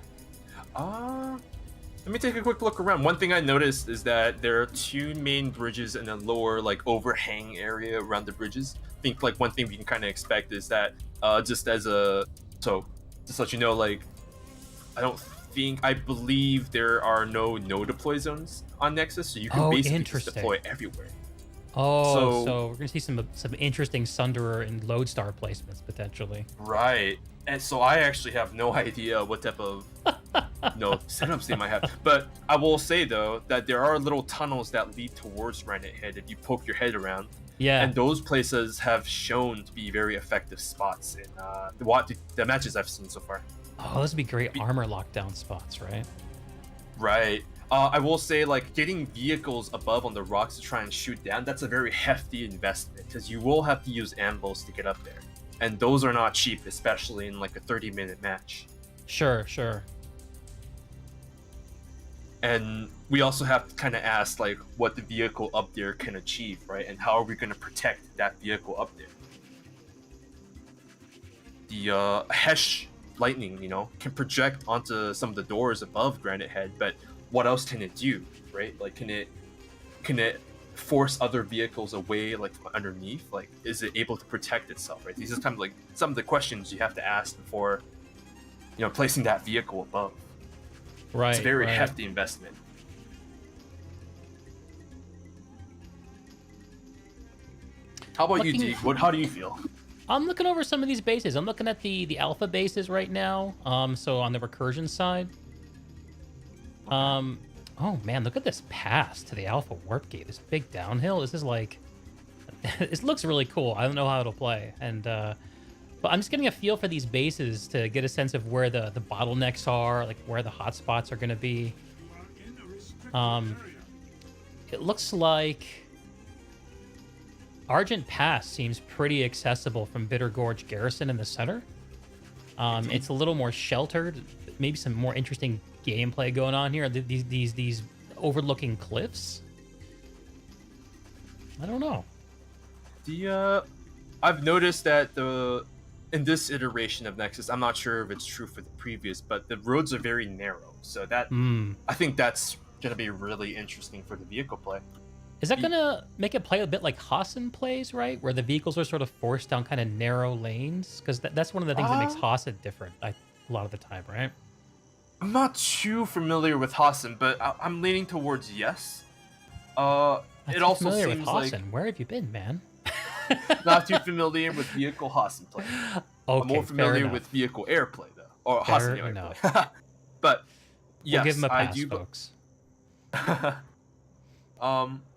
Let me take a quick look around. One thing I noticed is that there are two main bridges and a lower like overhang area around the bridges. I think like one thing we can kind of expect is that just to let you know, like I believe there are no deploy zones on Nexus, so you can basically just deploy everywhere. So we're gonna see some interesting Sunderer and Lodestar placements potentially. Right. And so I actually have no idea what type of setups they might have. But I will say though that there are little tunnels that lead towards Granite Head if you poke your head around. Yeah. And those places have shown to be very effective spots in the matches I've seen so far. Oh, those would be great armor lockdown spots, right? Right. I will say, like, getting vehicles above on the rocks to try and shoot down, that's a very hefty investment, because you will have to use anvils to get up there. And those are not cheap, especially in, like, a 30-minute match. Sure. And we also have to kind of ask, like, what the vehicle up there can achieve, right? And how are we going to protect that vehicle up there? The Hesh Lightning, can project onto some of the doors above Granite Head, but what else can it do, right? Like, can it force other vehicles away, like from underneath? Like, is it able to protect itself, right? These are kind of like some of the questions you have to ask before, placing that vehicle above. Right. It's a very hefty investment. How about you, D? How do you feel? I'm looking over some of these bases. I'm looking at the alpha bases right now. So on the recursion side. Oh man, look at this pass to the alpha warp gate. This big downhill. This is like, it looks really cool. I don't know how it'll play, but I'm just getting a feel for these bases to get a sense of where the bottlenecks are, like where the hotspots are going to be. It looks like Argent Pass seems pretty accessible from Bitter Gorge Garrison in the center. It's a little more sheltered, maybe some more interesting gameplay going on here. These overlooking cliffs. I don't know. I've noticed that in this iteration of Nexus, I'm not sure if it's true for the previous, but the roads are very narrow. So that I think that's gonna be really interesting for the vehicle play. Is that gonna make it play a bit like Hassan plays, right? Where the vehicles are sort of forced down kind of narrow lanes? Because that's one of the things that makes Hassan different, a lot of the time, right? I'm not too familiar with Hassan, but I'm leaning towards yes. It also familiar seems with Hassan. like Where have you been, man? not too familiar with vehicle Hassan play. Okay, I'm more familiar with vehicle airplay though, or Hassan airplay. But yes, we'll give him a pass, I do. Folks.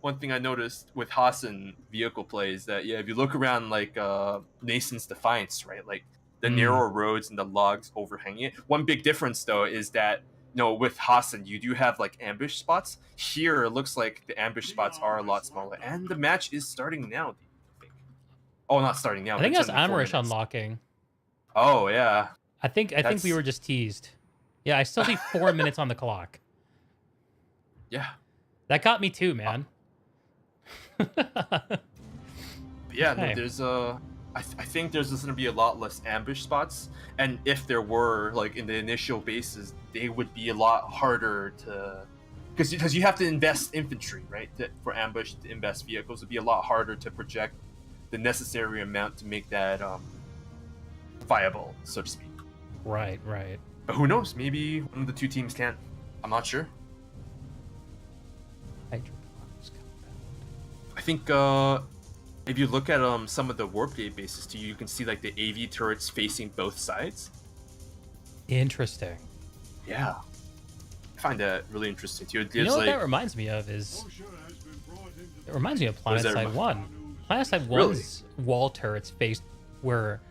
One thing I noticed with Hassan vehicle play is that if you look around like Nason's Defiance, right, like the narrow roads and the logs overhanging it. One big difference though is that with Hassan, you do have like ambush spots. Here, it looks like the ambush spots are a lot smaller, and the match is starting now. I think. Oh, not starting now. I think that's it's in 4 Amarish minutes. unlocking. Oh yeah. I think we were just teased. Yeah, I still see 4 minutes on the clock. Yeah. That got me too, man. Yeah, Okay. no, there's I think there's just gonna be a lot less ambush spots, and if there were, like in the initial bases, they would be a lot harder to, because you have to invest infantry, right? For ambush, to invest vehicles, would be a lot harder to project the necessary amount to make that viable, so to speak. Right. But who knows? Maybe one of the two teams can. I'm not sure. Hydroponics compound. I think if you look at some of the warp gate bases too, you can see like the AV turrets facing both sides. Interesting. Yeah, I find that really interesting too. It You gives know what like that reminds me of is OSHA has been brought into it reminds me of What does that Planetside remind- 1. Planetside Really? 1's wall turrets were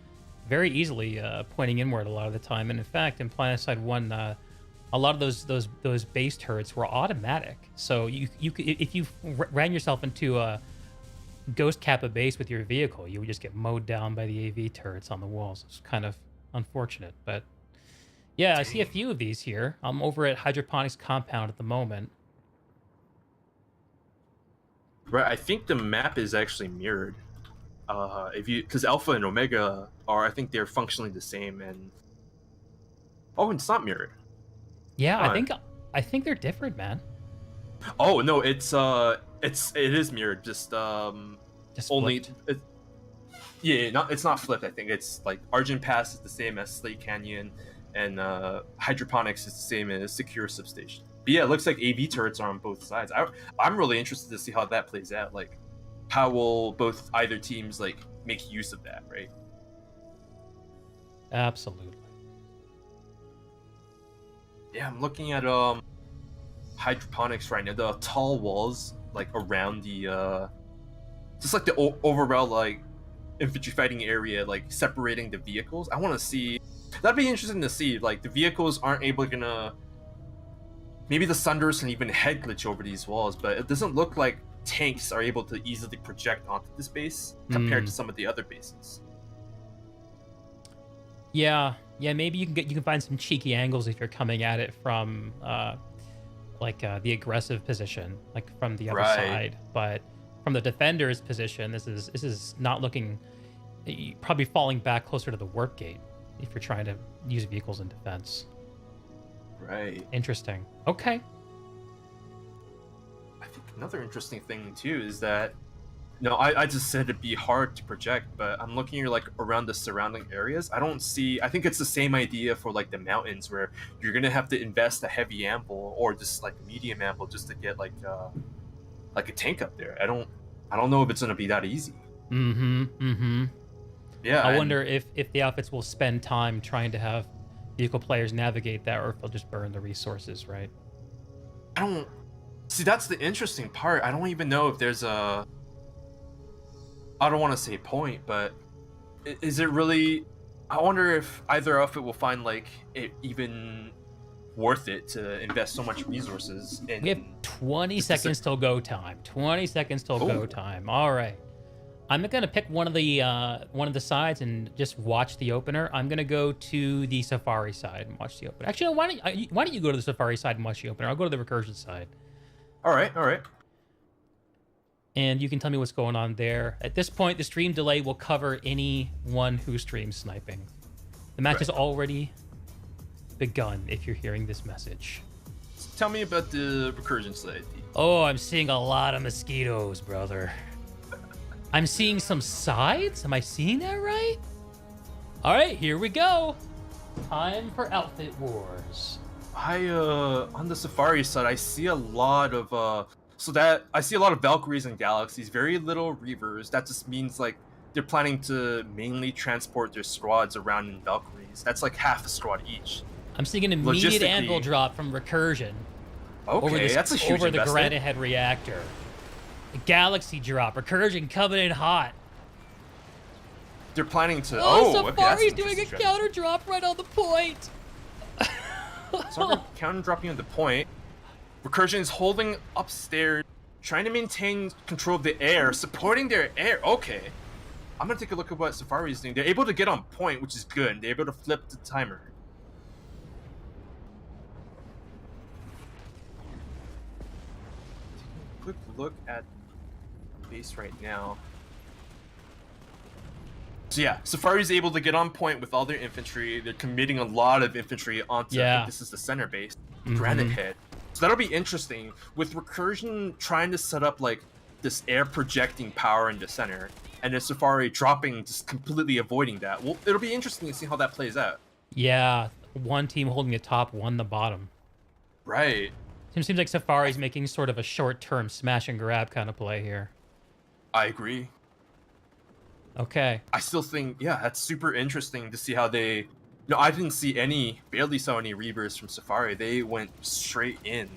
very easily pointing inward a lot of the time, and in fact, in Planetside 1, a lot of those base turrets were automatic. So you could, if you ran yourself into a ghost kappa base with your vehicle, you would just get mowed down by the AV turrets on the walls. It's kind of unfortunate, but yeah, I see a few of these here. I'm over at Hydroponics Compound at the moment. Right, I think the map is actually mirrored. Because Alpha and Omega are, I think they're functionally the same, and it's not mirrored. Yeah, Fine. I think they're different, man. Oh no, it is mirrored. Just Just only flipped. it's not flipped. I think it's like Argent Pass is the same as Slate Canyon, and Hydroponics is the same as Secure Substation. But yeah, it looks like AV turrets are on both sides. I'm really interested to see how that plays out. Like, how will either teams like make use of that, right? Absolutely. Yeah, I'm looking at hydroponics right now. The tall walls like around the just like the overall like infantry fighting area, like separating the vehicles. I want to see. That'd be interesting to see. Like the vehicles aren't gonna. Maybe the Sunders can even head glitch over these walls, but it doesn't look like tanks are able to easily project onto this base compared to some of the other bases. Yeah, maybe you can find some cheeky angles if you're coming at it from the aggressive position, like from the other Right. side. But from the defender's position, this is not looking, probably falling back closer to the warp gate if you're trying to use vehicles in defense. Right. Interesting. Okay. I think another interesting thing too is that, I just said it'd be hard to project, but I'm looking like around the surrounding areas. I think it's the same idea for like the mountains, where you're gonna have to invest a heavy amble or just like a medium amble just to get like a tank up there. I don't know if it's gonna be that easy. Yeah. I wonder if the outfits will spend time trying to have vehicle players navigate that, or if they'll just burn the resources, right? I don't see. That's the interesting part. I don't even know if there's a. I don't want to say point, but is it really? I wonder if either outfit will find like it even worth it to invest so much resources in. We have 20 seconds till go time. 20 seconds till go Ooh. time. All right. I'm gonna pick one of the sides and just watch the opener. I'm gonna go to the Safari side and watch the opener. Actually, why don't you go to the Safari side and watch the opener? I'll go to the Recursion side, All right. and you can tell me what's going on there. At this point, the stream delay will cover anyone who streams sniping. The match has already begun. If you're hearing this message. Tell me about the recursion side. Oh, I'm seeing a lot of mosquitoes, brother. I'm seeing some sides? Am I seeing that right? All right, here we go. Time for Outfit Wars. On the Safari side, I see a lot of I see a lot of Valkyries and Galaxies, very little Reavers. That just means like they're planning to mainly transport their squads around in Valkyries. That's like half a squad each. I'm seeing an immediate Logistically- anvil drop from Recursion Okay, that's a huge over the investment. Granite Head reactor. A Galaxy drop. Recursion coming in hot. they're planning to. Oh, okay, that's Safari's an doing a interesting counter drop right on the point. strategy. So counter dropping on the point. Recursion is holding upstairs, trying to maintain control of the air, supporting their air. Okay. I'm gonna take a look at what Safari is doing. They're able to get on point, which is good. They're able to flip the timer. Taking a quick look at base right now. So yeah, Safari's able to get on point with all their infantry. They're committing a lot of infantry onto, I think this is the center base, Granite Head. So that'll be interesting, with Recursion trying to set up like this air projecting power in the center, and then Safari dropping, just completely avoiding that. Well, it'll be interesting to see how that plays out. Yeah, one team holding the top, one the bottom. Right. It seems like Safari's making sort of a short-term smash and grab kind of play here. I agree. Okay. I still think, yeah, that's super interesting to see how they... No, I didn't see barely saw any reavers from Safari. They went straight in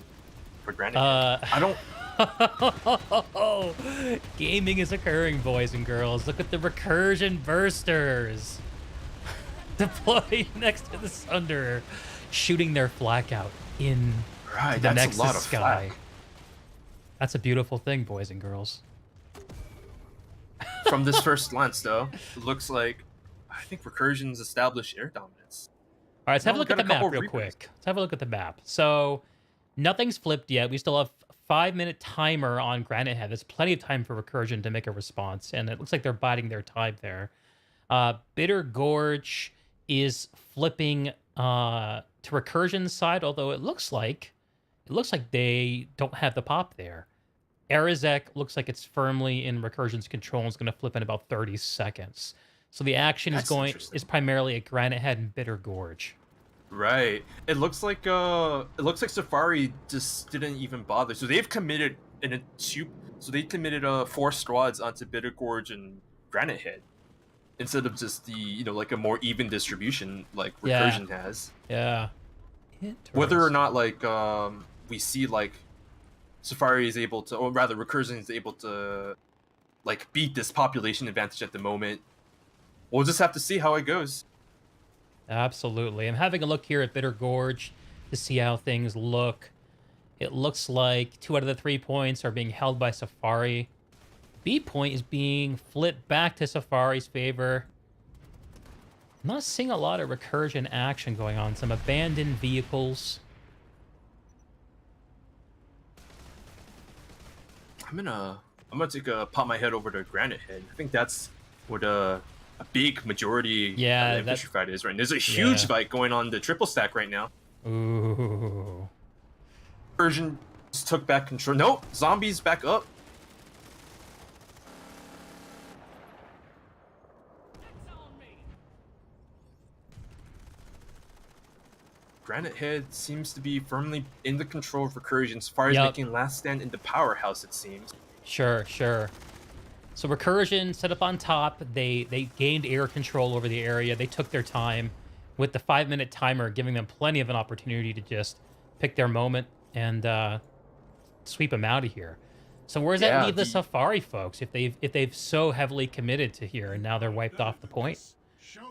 for Granite Head. I don't... Gaming is occurring, boys and girls. Look at the recursion bursters deployed next to the Sunder, shooting their flak out in the Nexus a lot of sky. flak. That's a beautiful thing, boys and girls. From this first glance, though, it looks like I think Recursion's established air dominance. All right, let's have a look at the map real quick. Let's have a look at the map. So, nothing's flipped yet. We still have a 5-minute timer on Granite Head. There's plenty of time for Recursion to make a response, and it looks like they're biding their time there. Bitter Gorge is flipping to Recursion's side, although it looks like they don't have the pop there. Arizek looks like it's firmly in Recursion's control and is going to flip in about 30 seconds. So the action is primarily at Granite Head and Bitter Gorge. Right. It looks like Safari just didn't even bother. So they've committed they committed 4 squads onto Bitter Gorge and Granite Head, instead of just the like a more even distribution like Recursion has. Yeah. Whether or not like we see like Safari is able to, or rather Recursion is able to like beat this population advantage at the moment, we'll just have to see how it goes. Absolutely. I'm having a look here at Bitter Gorge to see how things look. It looks like 2 out of the 3 points are being held by Safari. B point is being flipped back to Safari's favor. I'm not seeing a lot of Recursion action going on. Some abandoned vehicles. I'm gonna pop my head over to Granite Head. I think that's what a big majority of the infantry fight is right now. There's a huge fight going on the triple stack right now. Ooh. Recursion just took back control. Nope, zombies back up. Granite Head seems to be firmly in the control of Recursion as far as making last stand in the powerhouse, it seems. Sure. So Recursion set up on top. They gained air control over the area. They took their time with the 5-minute timer, giving them plenty of an opportunity to just pick their moment and sweep them out of here. So where does that leave the Safari folks if they've so heavily committed to here and now they're wiped off the point?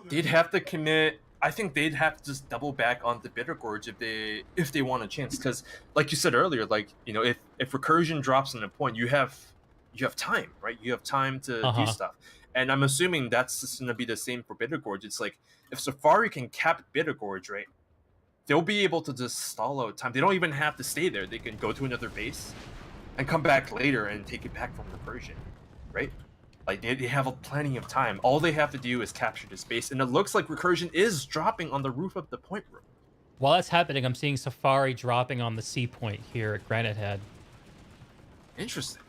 They'd have to commit. I think they'd have to just double back on the Bitter Gorge if they want a chance, because like you said earlier, like if Recursion drops on a point, you have time, right? You have time to do stuff, and I'm assuming that's just gonna be the same for Bitter Gorge. It's like if Safari can cap Bitter Gorge, right, they'll be able to just stall out time. They don't even have to stay there. They can go to another base and come back later and take it back from Recursion, right? Like they have plenty of time. All they have to do is capture this base, and it looks like Recursion is dropping on the roof of the point room. While that's happening, I'm seeing Safari dropping on the C point here at Granite Head. Interesting.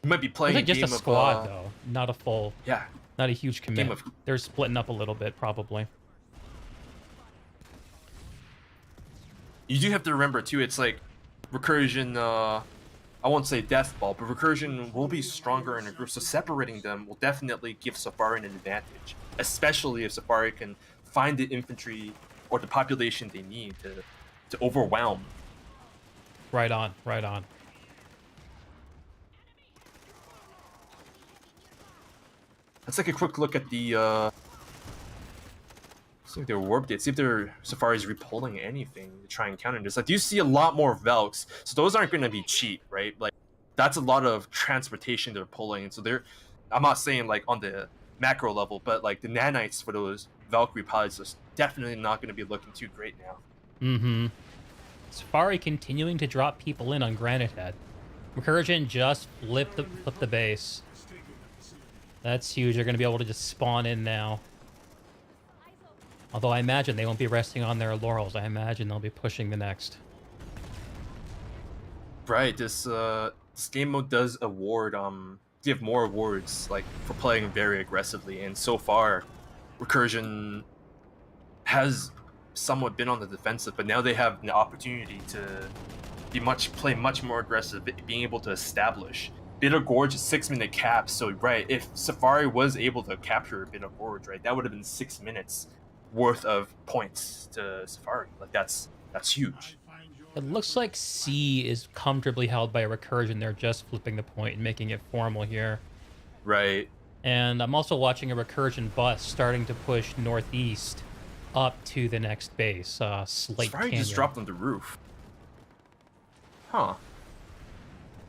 You might be playing like just a squad though, not a full. Yeah. Not a huge commit. They're splitting up a little bit, probably. You do have to remember too. It's like Recursion. I won't say death ball, but Recursion will be stronger in a group, so separating them will definitely give Safari an advantage, especially if Safari can find the infantry or the population they need to overwhelm. Right on. let's take a quick look at the see if their warp date, see if their Safari's repulling anything to try and counter this. Like, you see a lot more Velks, so those aren't going to be cheap, right? Like, that's a lot of transportation they're pulling, so they're, I'm not saying like on the macro level, but like the nanites for those Valkyrie pilots is definitely not going to be looking too great now. Mm-hmm. Safari continuing to drop people in on Granite Head. Recursion just flipped the base. That's huge. They're going to be able to just spawn in now. Although I imagine they won't be resting on their laurels. I imagine they'll be pushing the next. Right. This game mode does give more awards like for playing very aggressively, and so far, Recursion has somewhat been on the defensive, but now they have an opportunity to play much more aggressive, being able to establish. Bitter Gorge is 6-minute cap, so right, if Safari was able to capture Bitter Gorge, right, that would have been 6 minutes worth of points to Safari. Like, that's huge. It looks like C is comfortably held by a Recursion. They're just flipping the point and making it formal here. Right. And I'm also watching a Recursion bus starting to push northeast up to the next base, Slate Safari Canyon. just dropped on the roof. Huh.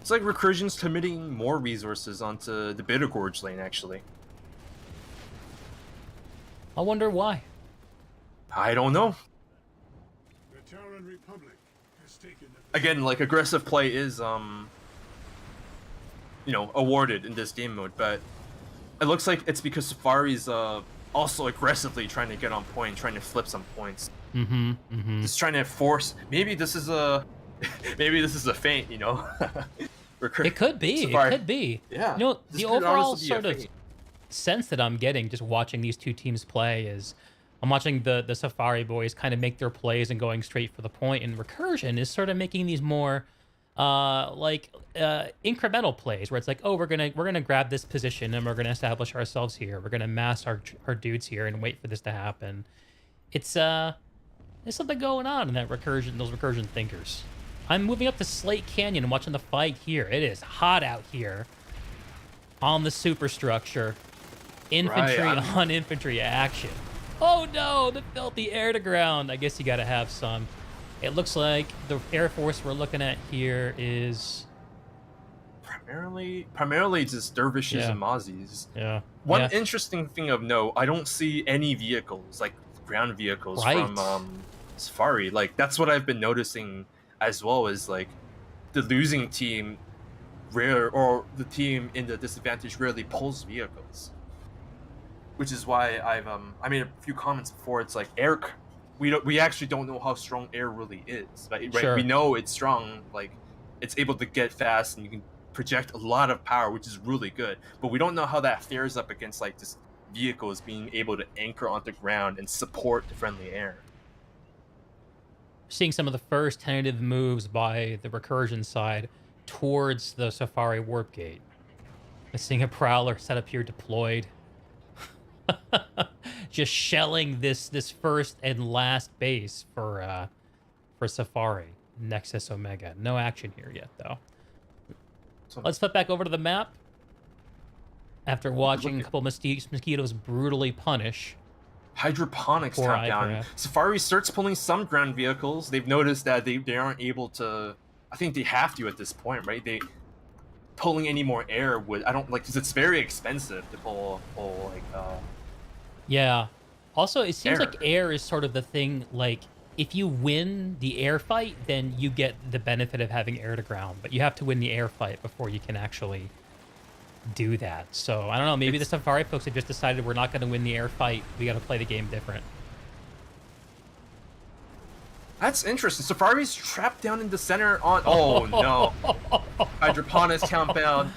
It's like Recursion's committing more resources onto the Bitter Gorge lane, actually. I wonder why. I don't know. The Terran Republic has taken Again, like, aggressive play is, awarded in this game mode, but it looks like it's because Safari's, also aggressively trying to get on point, trying to flip some points. Mm-hmm, mm-hmm. Just trying to force, maybe this is a feint, you know? It could be, Safari. It could be. Yeah. You know, This the could overall honestly be a sort of feint. sense that I'm getting just watching these two teams play is I'm watching the Safari boys kind of make their plays and going straight for the point, and Recursion is sort of making these more incremental plays where it's like, oh, we're gonna grab this position and we're gonna establish ourselves here. We're gonna mass our dudes here and wait for this to happen. It's there's something going on in that those Recursion thinkers. I'm moving up to Slate Canyon and watching the fight here. It is hot out here on the superstructure. Infantry on infantry action. Oh no, the filthy air to ground. I guess you gotta have some. It looks like the Air Force we're looking at here is primarily just dervishes and mozzies. Yeah. One interesting thing of note, I don't see any vehicles, like ground vehicles from Safari. Like, that's what I've been noticing as well, as like the losing team or the team in the disadvantage rarely pulls vehicles. Which is why I made a few comments before. It's like air, we actually don't know how strong air really is. Right? Sure. We know it's strong, like it's able to get fast and you can project a lot of power, which is really good. But we don't know how that fares up against like just vehicles being able to anchor onto ground and support the friendly air. Seeing some of the first tentative moves by the Recursion side towards the Safari warp gate. I'm seeing a Prowler set up here deployed. Just shelling this first and last base for Safari. Nexus Omega. No action here yet, though. Let's flip back over to the map. After watching a couple mosquitoes brutally punish. Hydroponics top down. Safari starts pulling some ground vehicles. They've noticed that they aren't able to. I think they have to at this point, right? They pulling any more air would. I don't like, because it's very expensive to pull like. Yeah. Also, it seems like air is sort of the thing. Like, if you win the air fight, then you get the benefit of having air to ground. But you have to win the air fight before you can actually do that. So I don't know. Maybe the Safari folks have just decided we're not going to win the air fight. We got to play the game different. That's interesting. Safari's trapped down in the center on. Oh no! Hydroponics countdown.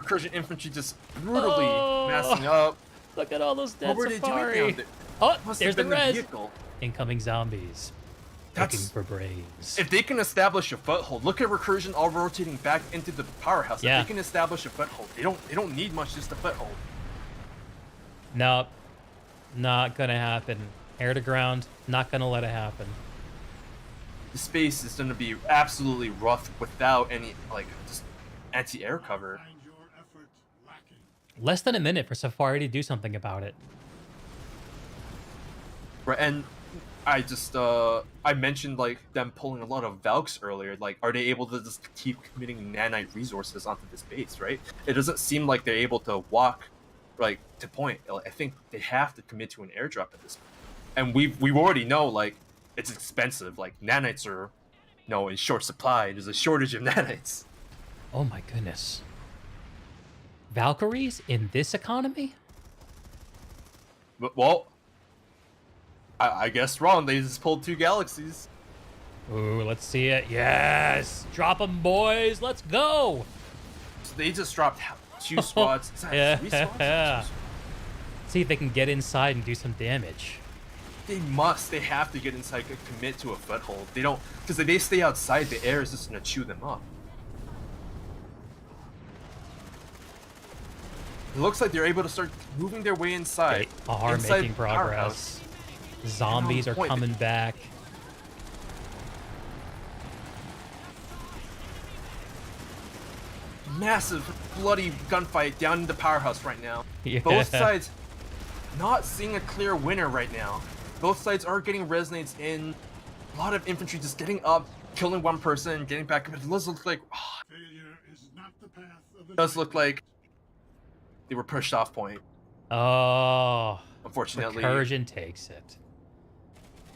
Recursion infantry just brutally messing up. Look at all those dead What were they Safari. doing down there? Oh, Must there's have the been res. vehicle. Incoming zombies. Looking That's for brains. if they can establish a foothold. Look at Recursion all rotating back into the powerhouse. Yeah. If they can establish a foothold, they don't need much, just a foothold. Nope. Not gonna happen. Air to ground. Not gonna let it happen. The space is going to be absolutely rough without any like just anti-air cover. find your effort lacking. Less than a minute for Safari to do something about it. Right, and I just I mentioned like them pulling a lot of Valks earlier. Like, are they able to just keep committing nanite resources onto this base? Right, it doesn't seem like they're able to walk like to point. Like, I think they have to commit to an airdrop at this point. And we already know like it's expensive. Like nanites are, in short supply. There's a shortage of nanites. Oh my goodness. Valkyries in this economy? But, well, I guess wrong. They just pulled 2 galaxies. Ooh, let's see it. Yes! Drop them, boys! Let's go! So they just dropped 2 squads. Is that Yeah. 3 squads? See if they can get inside and do some damage. They must. They have to get inside and commit to a foothold. They don't, because if they stay outside, the air is just gonna chew them up. It looks like they're able to start moving their way inside. They are inside making progress. Zombies are point. coming back. Massive, bloody gunfight down in the powerhouse right now. Yeah. Both sides not seeing a clear winner right now. Both sides are getting resonates in. A lot of infantry just getting up, killing one person, getting back up. It does look like Failure is not the path of the it does look like they were pushed off point. Oh. Unfortunately. Recursion takes it.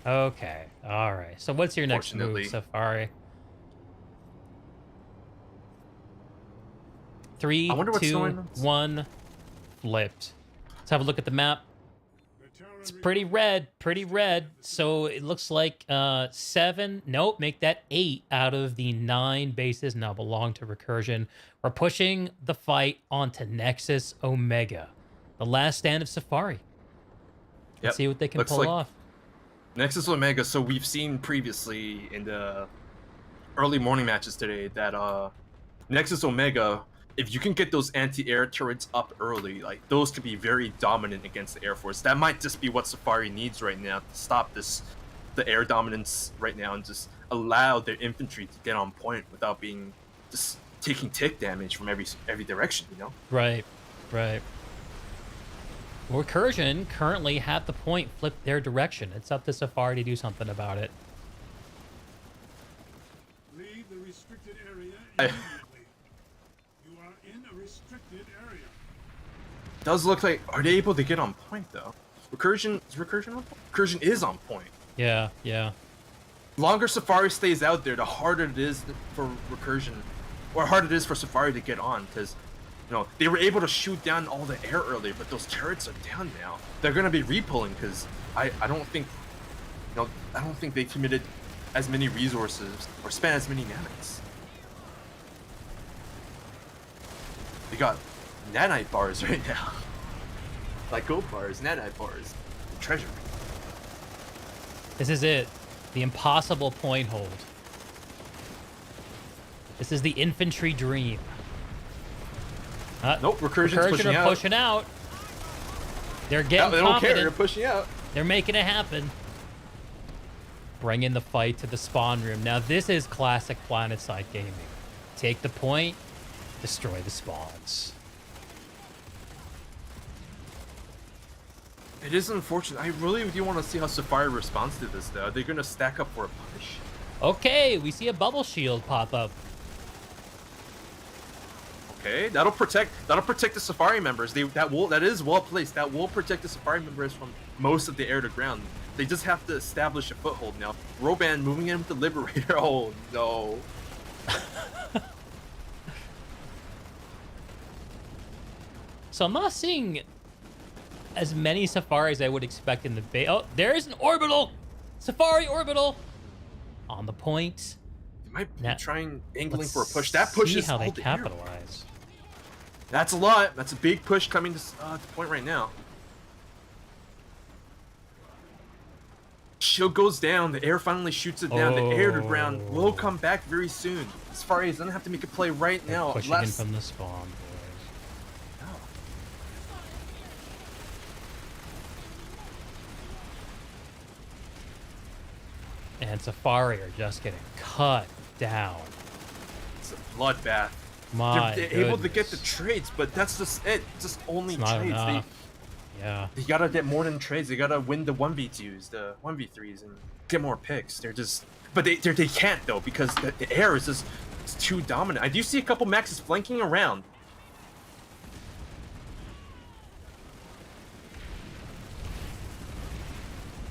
Okay. All right. So what's your next move, Fortunately. Safari? 3, I wonder what's 2, going on. 1, flipped. Let's have a look at the map. It's pretty red, so it looks like 7, nope, make that 8 out of the 9 bases now belong to Recursion. We're pushing the fight onto Nexus Omega, the last stand of Safari. Let's see what they can Looks pull like off. Nexus Omega, so we've seen previously in the early morning matches today that Nexus Omega, if you can get those anti-air turrets up early, like those could be very dominant against the Air Force. That might just be what Safari needs right now to stop the air dominance right now, and just allow their infantry to get on point without being just taking tick damage from every direction, Right. Recursion currently have the point flip their direction. It's up to Safari to do something about it. Leave the restricted area I- immediately. You are in a restricted area. Does look like, are they able to get on point though? Is Recursion on point? Recursion is on point. Yeah. Longer Safari stays out there, the harder it is for Recursion, or harder it is for Safari to get on, because they were able to shoot down all the air earlier, but those turrets are down now. They're gonna be repulling because I don't think they committed as many resources or spent as many nanites. They got nanite bars right now. Like gold bars, nanite bars, treasure. This is it. The impossible point hold. This is the infantry dream. Nope, Recursion's Recursion pushing are out. pushing out. They're Yeah, getting they don't care, confident. they're pushing out. They're making it happen. Bringing the fight to the spawn room. Now, this is classic Planetside gaming. Take the point, destroy the spawns. It is unfortunate. I really do want to see how Safari responds to this, though. Are they going to stack up for a punish? Okay, we see a bubble shield pop up. Okay, that'll protect the Safari members. That is well placed. That will protect the Safari members from most of the air to ground. They just have to establish a foothold now. Roban moving in with the Liberator. Oh no. So I'm not seeing as many Safaris I would expect in the base. Oh, there's an orbital! Safari orbital! On the point. They might be Now, trying, angling for a let's push. That push see is how all they the air. capitalize. That's a lot. That's a big push coming to point right now. Shield goes down. The air finally shoots it down. The air to ground will come back very soon. Safari doesn't have to make a play right They're now. pushing in from the spawn, boys. And Safari are just getting cut down. It's a bloodbath. They're able to get the trades, but that's just it. Just only It's not trades. enough. Yeah. They gotta get more than trades. They gotta win the 1v2s, the 1v3s, and get more picks. They're just, but they can't though because the air is just it's too dominant. I do see a couple maxes flanking around.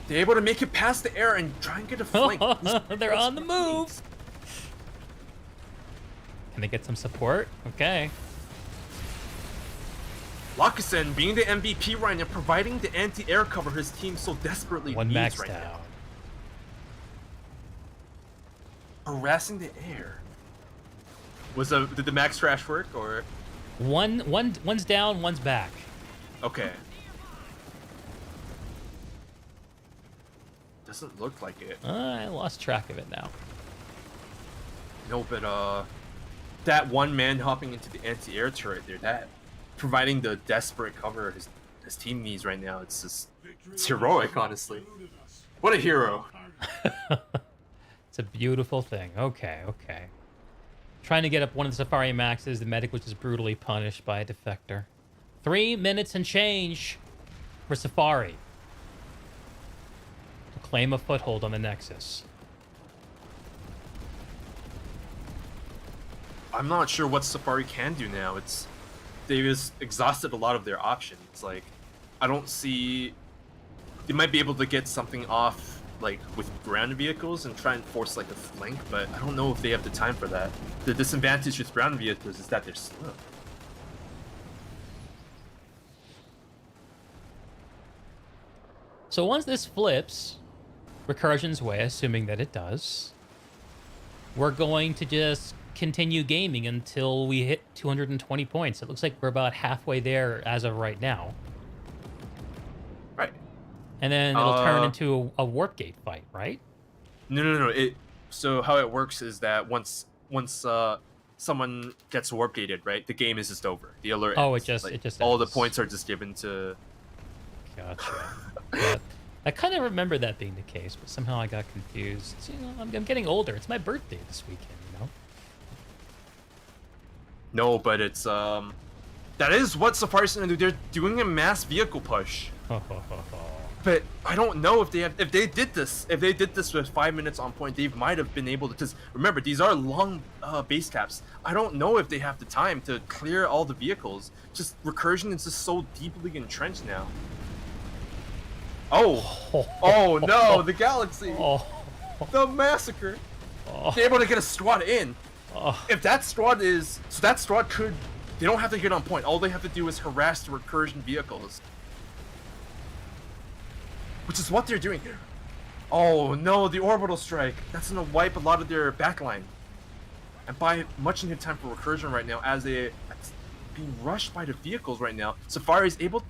They're able to make it past the air and try and get a flank. They're on the move. Can they get some support? Okay. Lakusen being the MVP right now, providing the anti-air cover his team so desperately One needs max right down. now. Harassing the air. Did the max trash work or? One's down, one's back. Okay. Doesn't look like it. I lost track of it now. No, but that one man hopping into the anti-air turret there, that providing the desperate cover his team needs right now. It's just it's heroic, honestly. What a hero. It's a beautiful thing. Okay. Trying to get up one of the SFRI maxes, the medic was just brutally punished by a defector. 3 minutes and change for Safari to claim a foothold on the Nexus. I'm not sure what Safari can do now. They've just exhausted a lot of their options. Like, I don't see. They might be able to get something off, like with ground vehicles, and try and force like a flank, but I don't know if they have the time for that. The disadvantage with ground vehicles is that they're slow. So once this flips Recursion's way, assuming that it does, we're going to just continue gaming until we hit 220 points. It looks like we're about halfway there as of right now. Right. And then it'll turn into a warp gate fight, right? No. So how it works is that once someone gets warp gated, right, the game is just over. The alert. Oh, ends. it just all the ends. points are just given to. Gotcha. Yeah. I kind of remember that being the case, but somehow I got confused. You know, I'm getting older. It's my birthday this weekend, you know? No, but it's that is what Safari's gonna do. They're doing a mass vehicle push. But I don't know if they did this with 5 minutes on point, they might have been able to. Because remember, these are long base caps. I don't know if they have the time to clear all the vehicles. Just Recursion is just so deeply entrenched now. Oh no, the Galaxy, the massacre. They're able to get a squad in. If that squad is that squad could, they don't have to get on point. All they have to do is harass the Recursion vehicles. Which is what they're doing here. Oh no, the orbital strike. That's gonna wipe a lot of their backline. And buy much needed time for Recursion right now as they being rushed by the vehicles right now. Safari's able.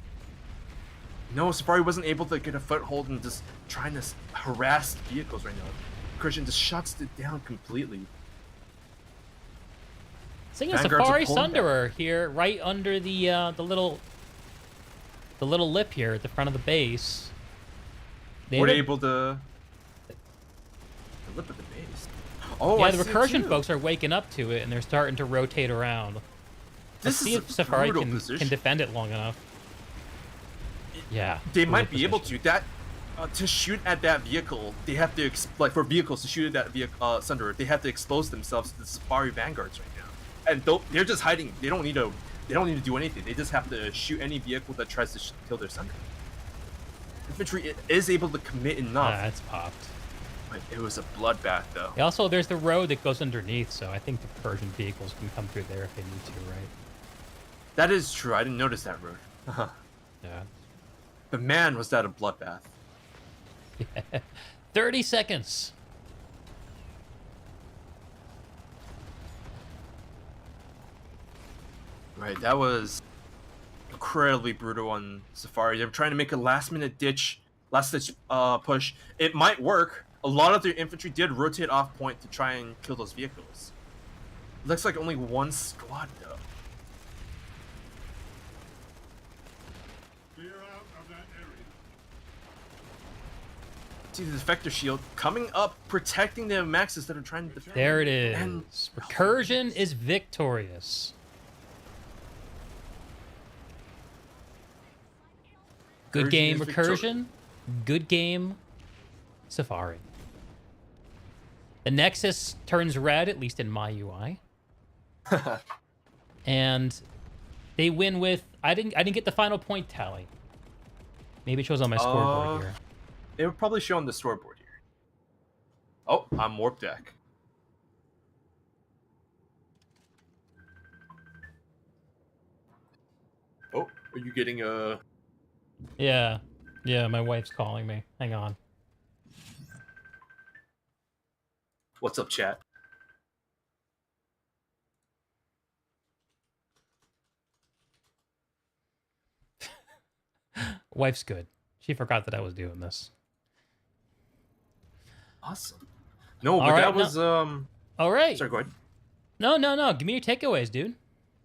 No, Safari wasn't able to get a foothold and just trying to harass vehicles right now. Recursion just shuts it down completely. Seeing a Safari Sunderer here, right under the little lip here at the front of the base. We're able to. The lip of the base. Oh, yeah, I the see it Recursion too. folks are waking up to it and they're starting to rotate around. Let's see if Safari can defend it long enough. Yeah, they might be able to. That to shoot at that vehicle, they have to like for vehicles to shoot at that vehicle Sunderer, they have to expose themselves to the Safari vanguards right now, and they're just hiding. They don't need to do anything. They just have to shoot any vehicle that tries to kill their Sunderer. Infantry is able to commit enough. It's popped. But it was a bloodbath, though. Also, there's the road that goes underneath, so I think the Persian vehicles can come through there if they need to, right? That is true. I didn't notice that road. Yeah. But man, was that a bloodbath. Yeah. 30 seconds. Right, that was incredibly brutal on Safari. They're trying to make a last-ditch push. It might work. A lot of their infantry did rotate off point to try and kill those vehicles. Looks like only one squad, though. Clear out of that area. See the defector shield coming up, protecting the Maxes that are trying to defend. There it is. And Recursion is victorious. Good game, Recursion. Good game, Safari. The Nexus turns red, at least in my UI. And they win with... I didn't get the final point tally. Maybe it shows on my scoreboard here. It would probably show on the scoreboard here. Oh, I'm warp deck. Oh, are you getting a... Yeah, my wife's calling me. Hang on. What's up, chat? Wife's good. She forgot that I was doing this. Awesome. No, but that was All right. Sorry, go ahead. No. Give me your takeaways, dude.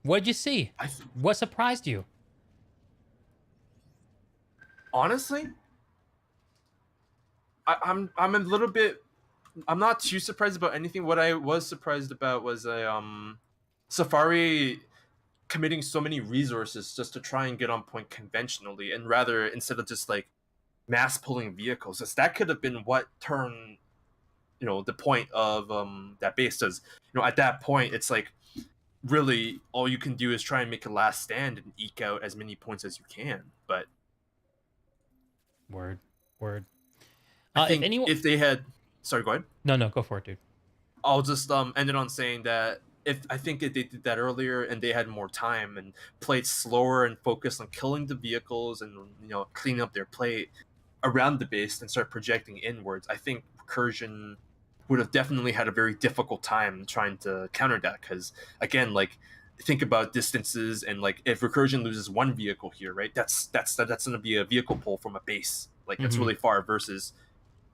What'd you see? What surprised you? Honestly, I'm a little bit. I'm not too surprised about anything. What I was surprised about was Safari committing so many resources just to try and get on point conventionally, and rather instead of just like mass pulling vehicles, as that could have been what turned the point of that base. Does at that point it's like really all you can do is try and make a last stand and eke out as many points as you can. But word. I think if they had, sorry, go ahead. No, go for it, dude. I'll just end it on saying that if they did that earlier and they had more time and played slower and focused on killing the vehicles and cleaning up their plate around the base and start projecting inwards, I think Recursion would have definitely had a very difficult time trying to counter that. Because again, like, think about distances, and like if Recursion loses one vehicle here, right, that's going to be a vehicle pull from a base, like it's really far, versus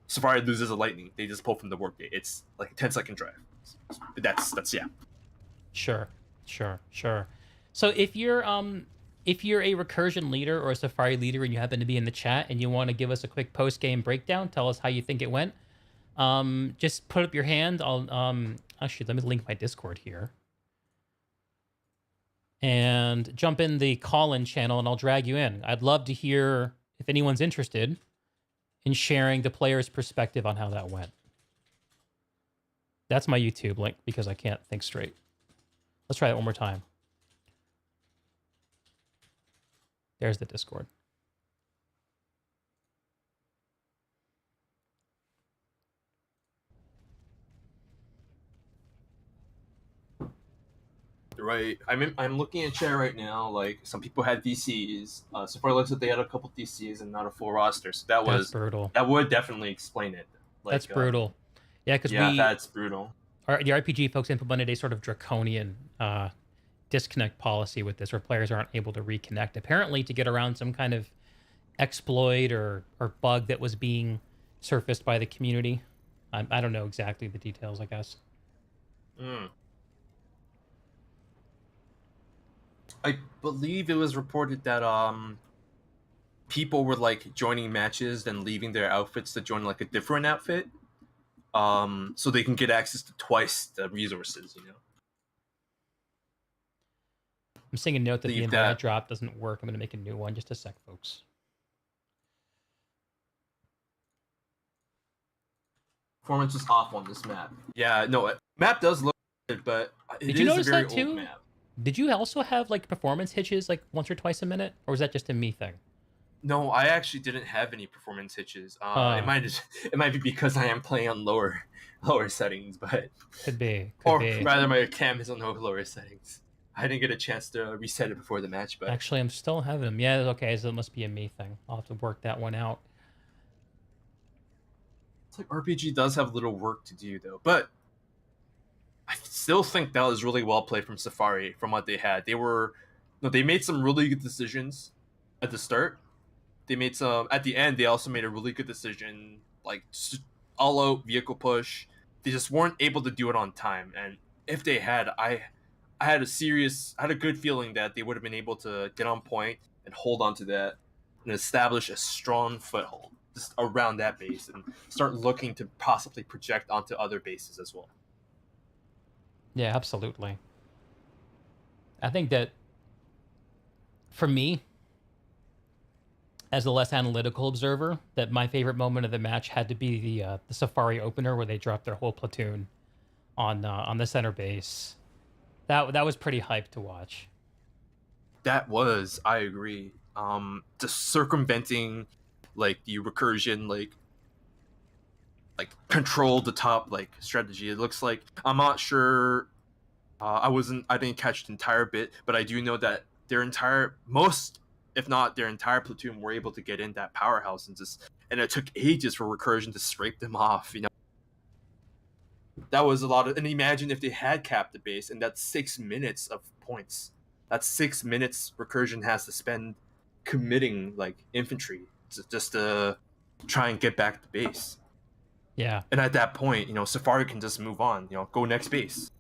Safari loses a lightning, they just pull from the warp gate. It's like a 10-second drive. That's yeah. Sure. So if you're a Recursion leader or a Safari leader and you happen to be in the chat and you want to give us a quick post-game breakdown, tell us how you think it went, just put up your hand. I'll actually, let me link my Discord here and jump in the call-in channel and I'll drag you in. I'd love to hear if anyone's interested in sharing the player's perspective on how that went. That's my YouTube link because I can't think straight. Let's try that one more time. There's the Discord. Right. I'm looking at chat right now. Like, some people had DCs. Safari looks like they had a couple DCs and not a full roster. So that's brutal. That would definitely explain it. Like, that's brutal. Yeah, because that's brutal. The RPG folks implemented a sort of draconian disconnect policy with this, where players aren't able to reconnect, apparently to get around some kind of exploit or bug that was being surfaced by the community. I don't know exactly the details, I guess. I believe it was reported that people were like joining matches then leaving their outfits to join like a different outfit, so they can get access to twice the resources. I'm seeing a note that the invite drop doesn't work. I'm going to make a new one. Just a sec, folks. Performance is off on this map. Yeah, no, map does look good, but did you notice that too? Map. Did you also have like performance hitches like once or twice a minute, or was that just a me thing? No, I actually didn't have any performance hitches. It might be because I am playing on lower settings, but could be. Rather, my cam is on lower settings. I didn't get a chance to reset it before the match, but actually, I'm still having them. Yeah, okay, so it must be a me thing. I'll have to work that one out. It's like RPG does have little work to do though, but I still think that was really well played from Safari from what they had. They made some really good decisions at the start. They made some at the end. They also made a really good decision, like all out vehicle push. They just weren't able to do it on time. And if they had, I had a good feeling that they would have been able to get on point and hold on to that and establish a strong foothold. just around that base and start looking to possibly project onto other bases as well. Yeah, absolutely. I think that for me, as a less analytical observer, that my favorite moment of the match had to be the Safari opener where they dropped their whole platoon on the center base. That was pretty hyped to watch. That was, I agree. Just circumventing like the recursion, like control the top like strategy. It looks like, I'm not sure. I didn't catch the entire bit, but I do know that most, if not their entire platoon, were able to get in that powerhouse and it took ages for recursion to scrape them off. That was a lot of, and imagine if they had capped the base, and that's 6 minutes of points. That's 6 minutes recursion has to spend committing like infantry just to try and get back the base. Yeah. And at that point, Safari can just move on, go next base.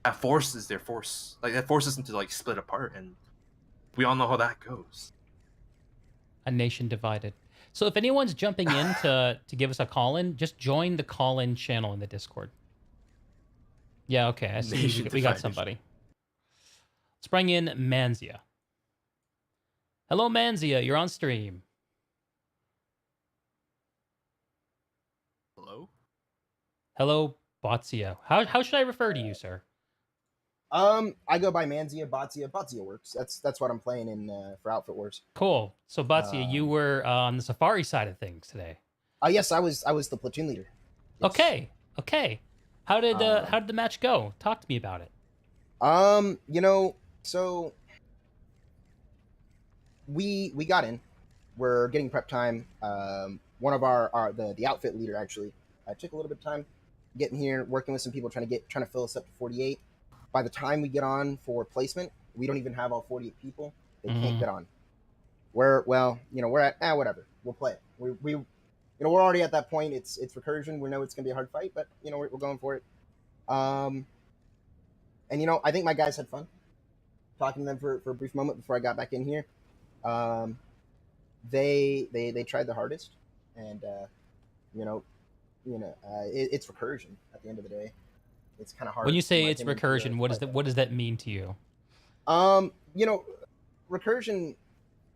That forces their force, like that forces them to like split apart, and we all know how that goes. A nation divided. So if anyone's jumping in to give us a call-in, just join the call-in channel in the Discord. Yeah, okay. I see. We got somebody. Let's bring in Manzia. Hello, Manzia. You're on stream. Hello? Hello, Botsia. How should I refer to you, sir? I go by Manzia, Botsia. Botsia works. That's what I'm playing in for Outfit Wars. Cool. So, Botsia, you were on the Safari side of things today. Yes, I was the platoon leader. Yes. Okay. How did the match go? Talk to me about it. So we got in. We're getting prep time. One of the outfit leader actually took a little bit of time getting here, working with some people trying to fill us up to 48. By the time we get on for placement, we don't even have all 48 people. They can't get on. We're at whatever. We'll play it. We're already at that point. It's recursion. We know it's gonna be a hard fight, but we're going for it. And I think my guys had fun talking to them for a brief moment before I got back in here. They tried the hardest, and it's recursion at the end of the day. It's kind of hard. When you say it's recursion, what does that mean to you? Recursion,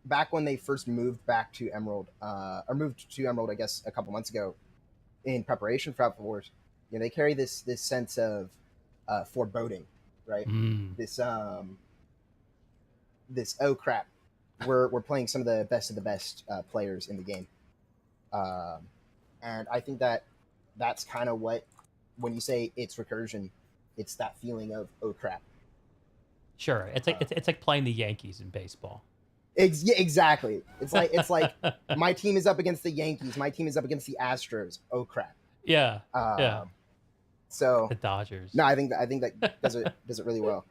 back when they first moved back to Emerald, I guess a couple months ago, in preparation for Outfit Wars, they carry this sense of foreboding, right? This oh crap, we're playing some of the best players in the game, and I think that's kind of what, when you say it's recursion, it's that feeling of oh crap. Sure, it's like playing the Yankees in baseball. Yeah, exactly. It's like my team is up against the Yankees. My team is up against the Astros. Oh crap. Yeah. So the Dodgers. No, I think that does it really well.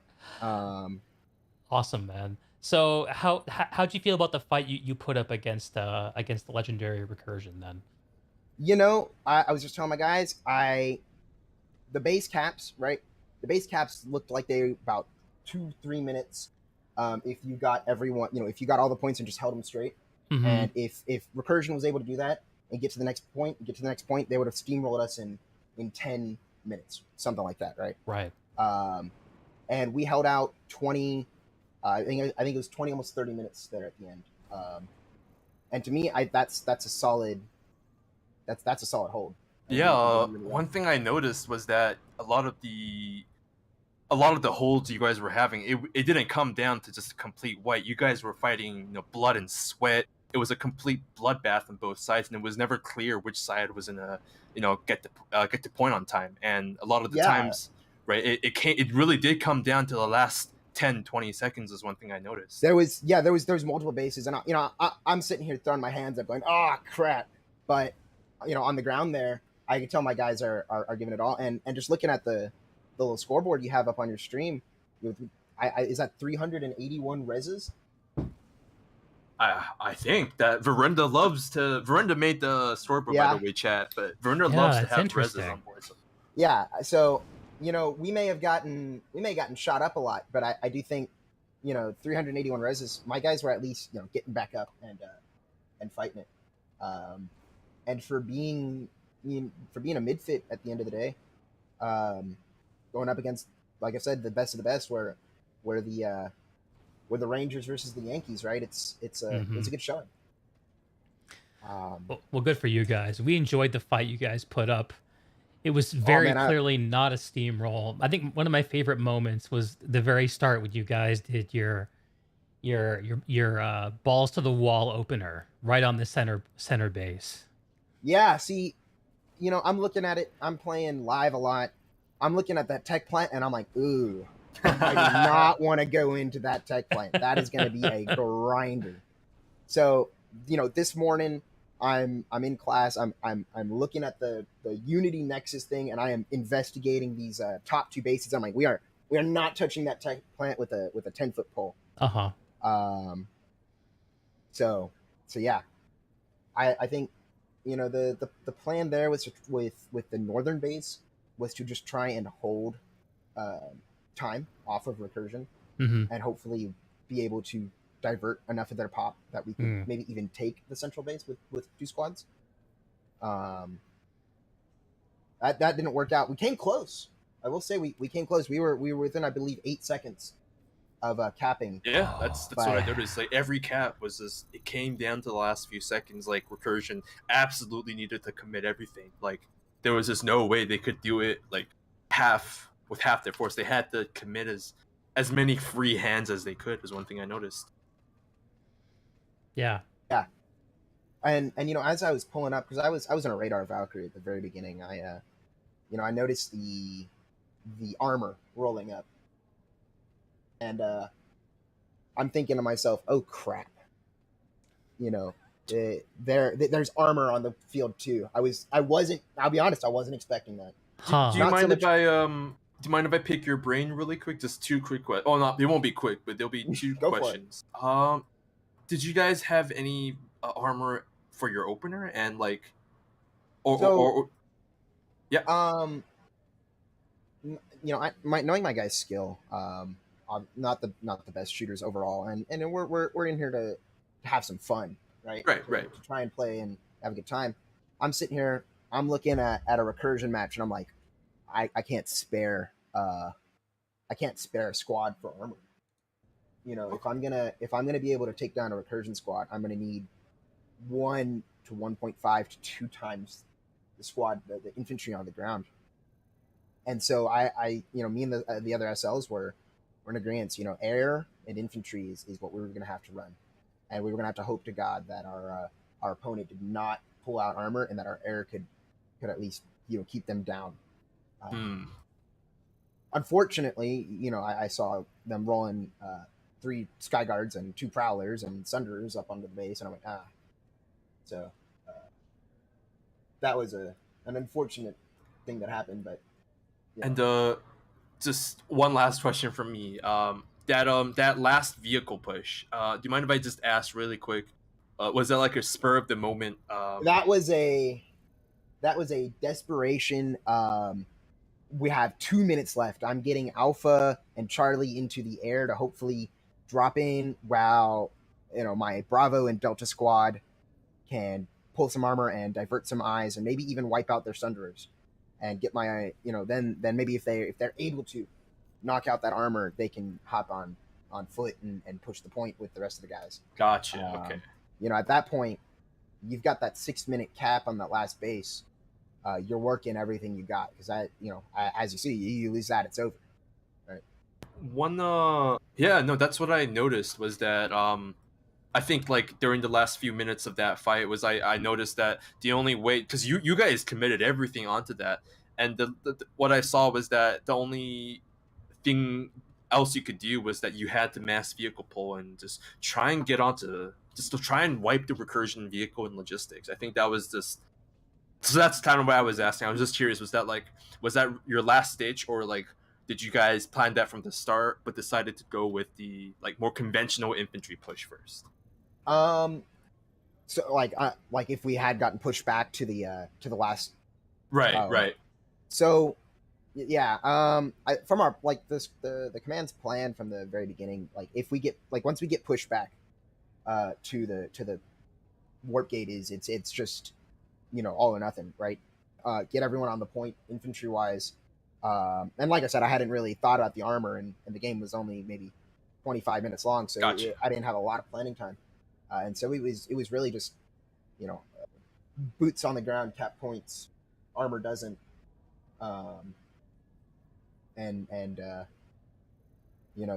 Awesome, man. So how'd you feel about the fight you put up against the legendary recursion then? I was just telling my guys, the base caps, right? The base caps looked like they were about 2-3 minutes. If you got everyone, if you got all the points and just held them straight, and if recursion was able to do that and get to the next point, they would have steamrolled us in 10 minutes, something like that, right? Right. And we held out 20. I think it was 20, almost 30 minutes there at the end. And to me, that's a solid. That's a solid hold. Yeah, one thing I noticed was that a lot of the holds you guys were having, it didn't come down to just a complete wipe. You guys were fighting, blood and sweat. It was a complete bloodbath on both sides, and it was never clear which side was gonna, get the point on time. And a lot of the times, right, it really did come down to the last 10-20 seconds is one thing I noticed. There was multiple bases, and I'm sitting here throwing my hands up, going, "Oh crap!" But on the ground there, I can tell my guys are giving it all, and just looking at the little scoreboard you have up on your stream, is that 381 reses? I think that Verinda made the scoreboard, by the way, chat, but Verinda loves to have reses on board. So. Yeah, so we may have gotten shot up a lot, but I do think 381 reses. My guys were at least getting back up and fighting it. and for being for being a mid fit at the end of the day, going up against, like I said, the best of the best, where the Rangers versus the Yankees, right? It's a good showing. Well, good for you guys. We enjoyed the fight you guys put up. It was very clearly not a steamroll. I think one of my favorite moments was the very start when you guys did your balls to the wall opener right on the center base. Yeah, see, I'm looking at it. I'm playing live a lot. I'm looking at that tech plant, and I'm like, ooh, I do not want to go into that tech plant. That is going to be a grinder. So, this morning I'm in class. I'm looking at the Unity Nexus thing, and I am investigating these top two bases. I'm like, we are not touching that tech plant with a 10-foot pole. So yeah, I think the plan there was with the northern base was to just try and hold time off of recursion, and hopefully be able to divert enough of their pop that we could maybe even take the central base with two squads. That didn't work out. We came close. I will say we came close. We were within, I believe, 8 seconds of capping. Yeah, that's what I noticed. Like every cap was just, it came down to the last few seconds. Like recursion absolutely needed to commit everything. Like there was just no way they could do it like half their force. They had to commit as many free hands as they could. Is one thing I noticed. Yeah. And as I was pulling up, because I was in a radar Valkyrie at the very beginning, I noticed the armor rolling up, and I'm thinking to myself, oh crap, there's armor on the field too. I'll be honest, I wasn't expecting that. Do you mind if I pick your brain really quick? Just two quick questions. Oh, no, they won't be quick, but there'll be two questions. Did you guys have any armor for your opener, and like, yeah? Knowing my guy's skill, I'm not the best shooters overall, and we're in here to have some fun, right? Right. To try and play and have a good time. I'm sitting here, I'm looking at a recursion match, and I'm like, I can't spare a squad for armor. If I'm gonna be able to take down a recursion squad, I'm gonna need 1 to 1.5 to 2 times the squad, the infantry on the ground. And so I me and the other SLs were in agreement. Air and infantry is what we were gonna have to run, and we were gonna have to hope to God that our opponent did not pull out armor, and that our air could at least keep them down. Unfortunately, I saw them rolling 3 Sky Guards and 2 Prowlers and Sunderers up onto the base, and I'm like, So that was an unfortunate thing that happened, but. And just one last question from me. That last vehicle push. Do you mind if I just ask really quick? Was that like a spur of the moment? That was a desperation. We have 2 minutes left. I'm getting Alpha and Charlie into the air to hopefully drop in while my Bravo and Delta squad can pull some armor and divert some eyes and maybe even wipe out their Sunderers and get my then maybe if they're able to knock out that armor, they can hop on foot and push the point with the rest of the guys. Gotcha. Okay. At that point, you've got that 6-minute cap on that last base. You're working everything you got, because as you see, you lose that, it's over. Right. That's what I noticed was that I think like during the last few minutes of that fight was I noticed that the only way, because you guys committed everything onto that, and the what I saw was that the only thing else you could do was that you had to mass vehicle pull and just try and get onto, just to try and wipe the recursion vehicle and logistics. I think that was just. So that's kind of what I was asking. I was just curious, was that your last ditch, or like did you guys plan that from the start but decided to go with the like more conventional infantry push first? So like if we had gotten pushed back to the last. Right. So yeah, from our the command's plan from the very beginning, like if we get once we get pushed back to the warp gate, it's just all or nothing, right? Get everyone on the point infantry wise. And like I said, I hadn't really thought about the armor, and the game was only maybe 25 minutes long, so Gotcha. I didn't have a lot of planning time, and so it was really just boots on the ground, cap points, armor doesn't, and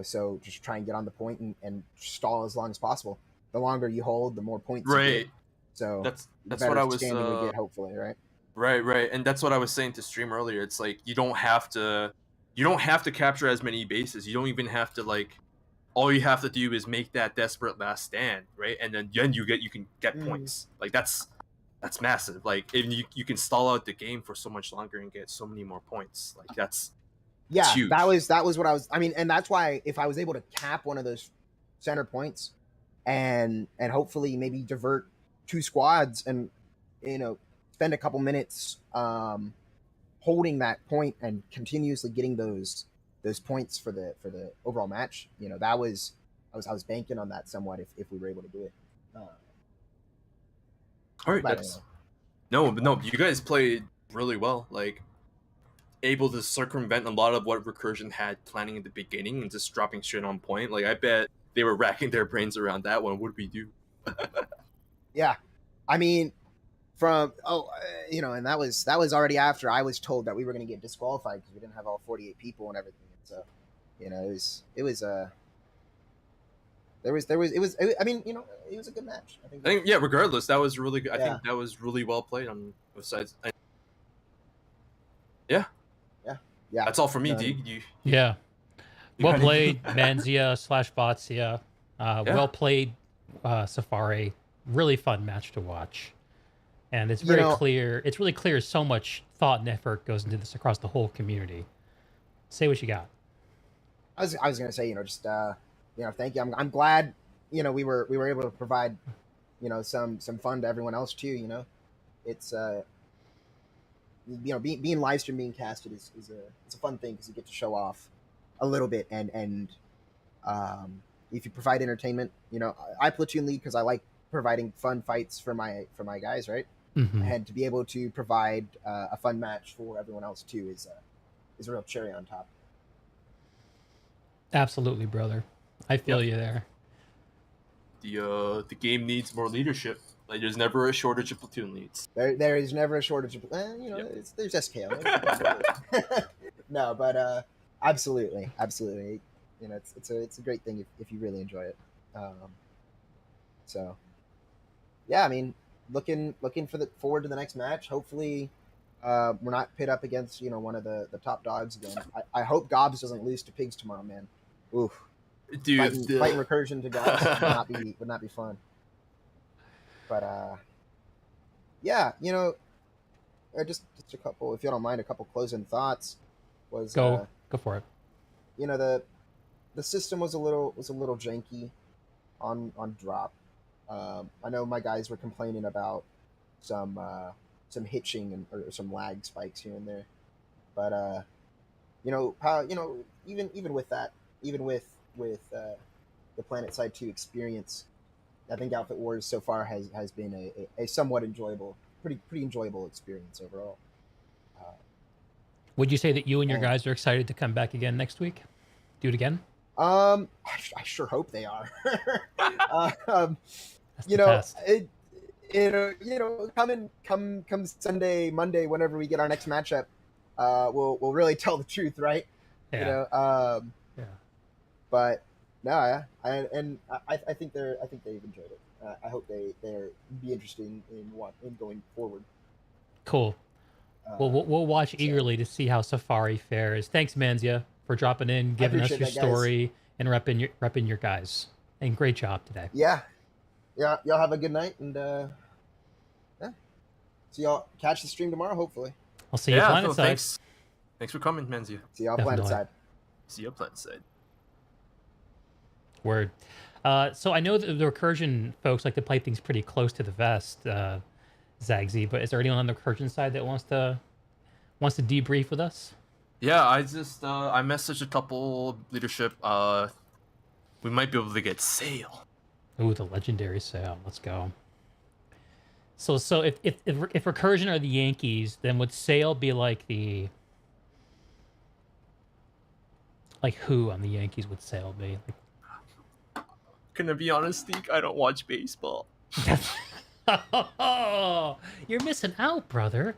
so just try and get on the point and stall as long as possible. The longer you hold, the more points you Right. get. So That's the better what I was. standing we get, hopefully, right? Right, and that's what I was saying to stream earlier. It's like you don't have to capture as many bases. You don't even have to all you have to do is make that desperate last stand, right? And then you can get points. Like that's massive. Like if you can stall out the game for so much longer and get so many more points. Like that's huge. that was what I was. I mean, and that's why if I was able to cap one of those center points, and hopefully maybe divert 2 squads and spend a couple minutes holding that point and continuously getting those points for the overall match. I was banking on that somewhat if we were able to do it. All right, that's no, you guys played really well. Like able to circumvent a lot of what Recursion had planning in the beginning and just dropping straight on point. Like I bet they were racking their brains around that one. What did we do? Yeah, I mean, and that was already after I was told that we were going to get disqualified because we didn't have all 48 people and everything. So, it was I mean, it was a good match. I think yeah. Regardless, that was really good. I think that was really well played on both sides. Yeah. That's all for me, D. Yeah. Well played, Manzia / Botsia. Well played, Safari. Really fun match to watch. And it's very clear. It's really clear so much thought and effort goes into this across the whole community. Say what you got. I was going to say, just thank you. I'm glad, we were able to provide, some fun to everyone else too. It's being live stream, being casted is a fun thing because you get to show off a little bit, and if you provide entertainment, I platoon lead because I like providing fun fights for my guys, right? Mm-hmm. And to be able to provide a fun match for everyone else too is a real cherry on top. Absolutely, brother. I feel you there. The game needs more leadership. Like there's never a shortage of platoon leads. There is never a shortage of there's SKL. No, but absolutely. It's a great thing if you really enjoy it. So yeah, I mean, looking forward to the next match. Hopefully we're not pit up against one of the top dogs again. I hope Gobs doesn't lose to Pigs tomorrow, man. Oof. Dude, fighting Recursion to Gobs would not be fun. But yeah, just a couple, if you don't mind, a couple closing thoughts. Was go for it. The system was a little janky on drop. I know my guys were complaining about some hitching or some lag spikes here and there, but even with that, even with the Planetside 2 experience, I think Outfit Wars so far has been a somewhat enjoyable, pretty enjoyable experience overall. Would you say that you and your guys are excited to come back again next week? Do it again? I sure hope they are. Come Sunday, Monday, whenever we get our next matchup, we'll really tell the truth, right? Yeah. Yeah. But no, yeah, I think they've enjoyed it. I hope they're be interested in going forward. Cool. We'll watch eagerly to see how Safari fares. Thanks, Manzia, for dropping in, giving us your story, and repping your guys. And great job today. Yeah. Y'all have a good night, and yeah. So y'all catch the stream tomorrow, hopefully. I'll see you at Planetside. Thanks for coming, Manzia. See y'all Planetside. See you Planetside. Word. So I know that the Recursion folks like to play things pretty close to the vest, Zagzy, but is there anyone on the Recursion side that wants to debrief with us? Yeah, I just I messaged a couple leadership. We might be able to get Sayl. Ooh, the legendary Sayl. Let's go. So if Recursion are the Yankees, then would Sayl be like the who on the Yankees would Sayl be? Gonna be honest, Steve, I don't watch baseball. Oh, you're missing out, brother.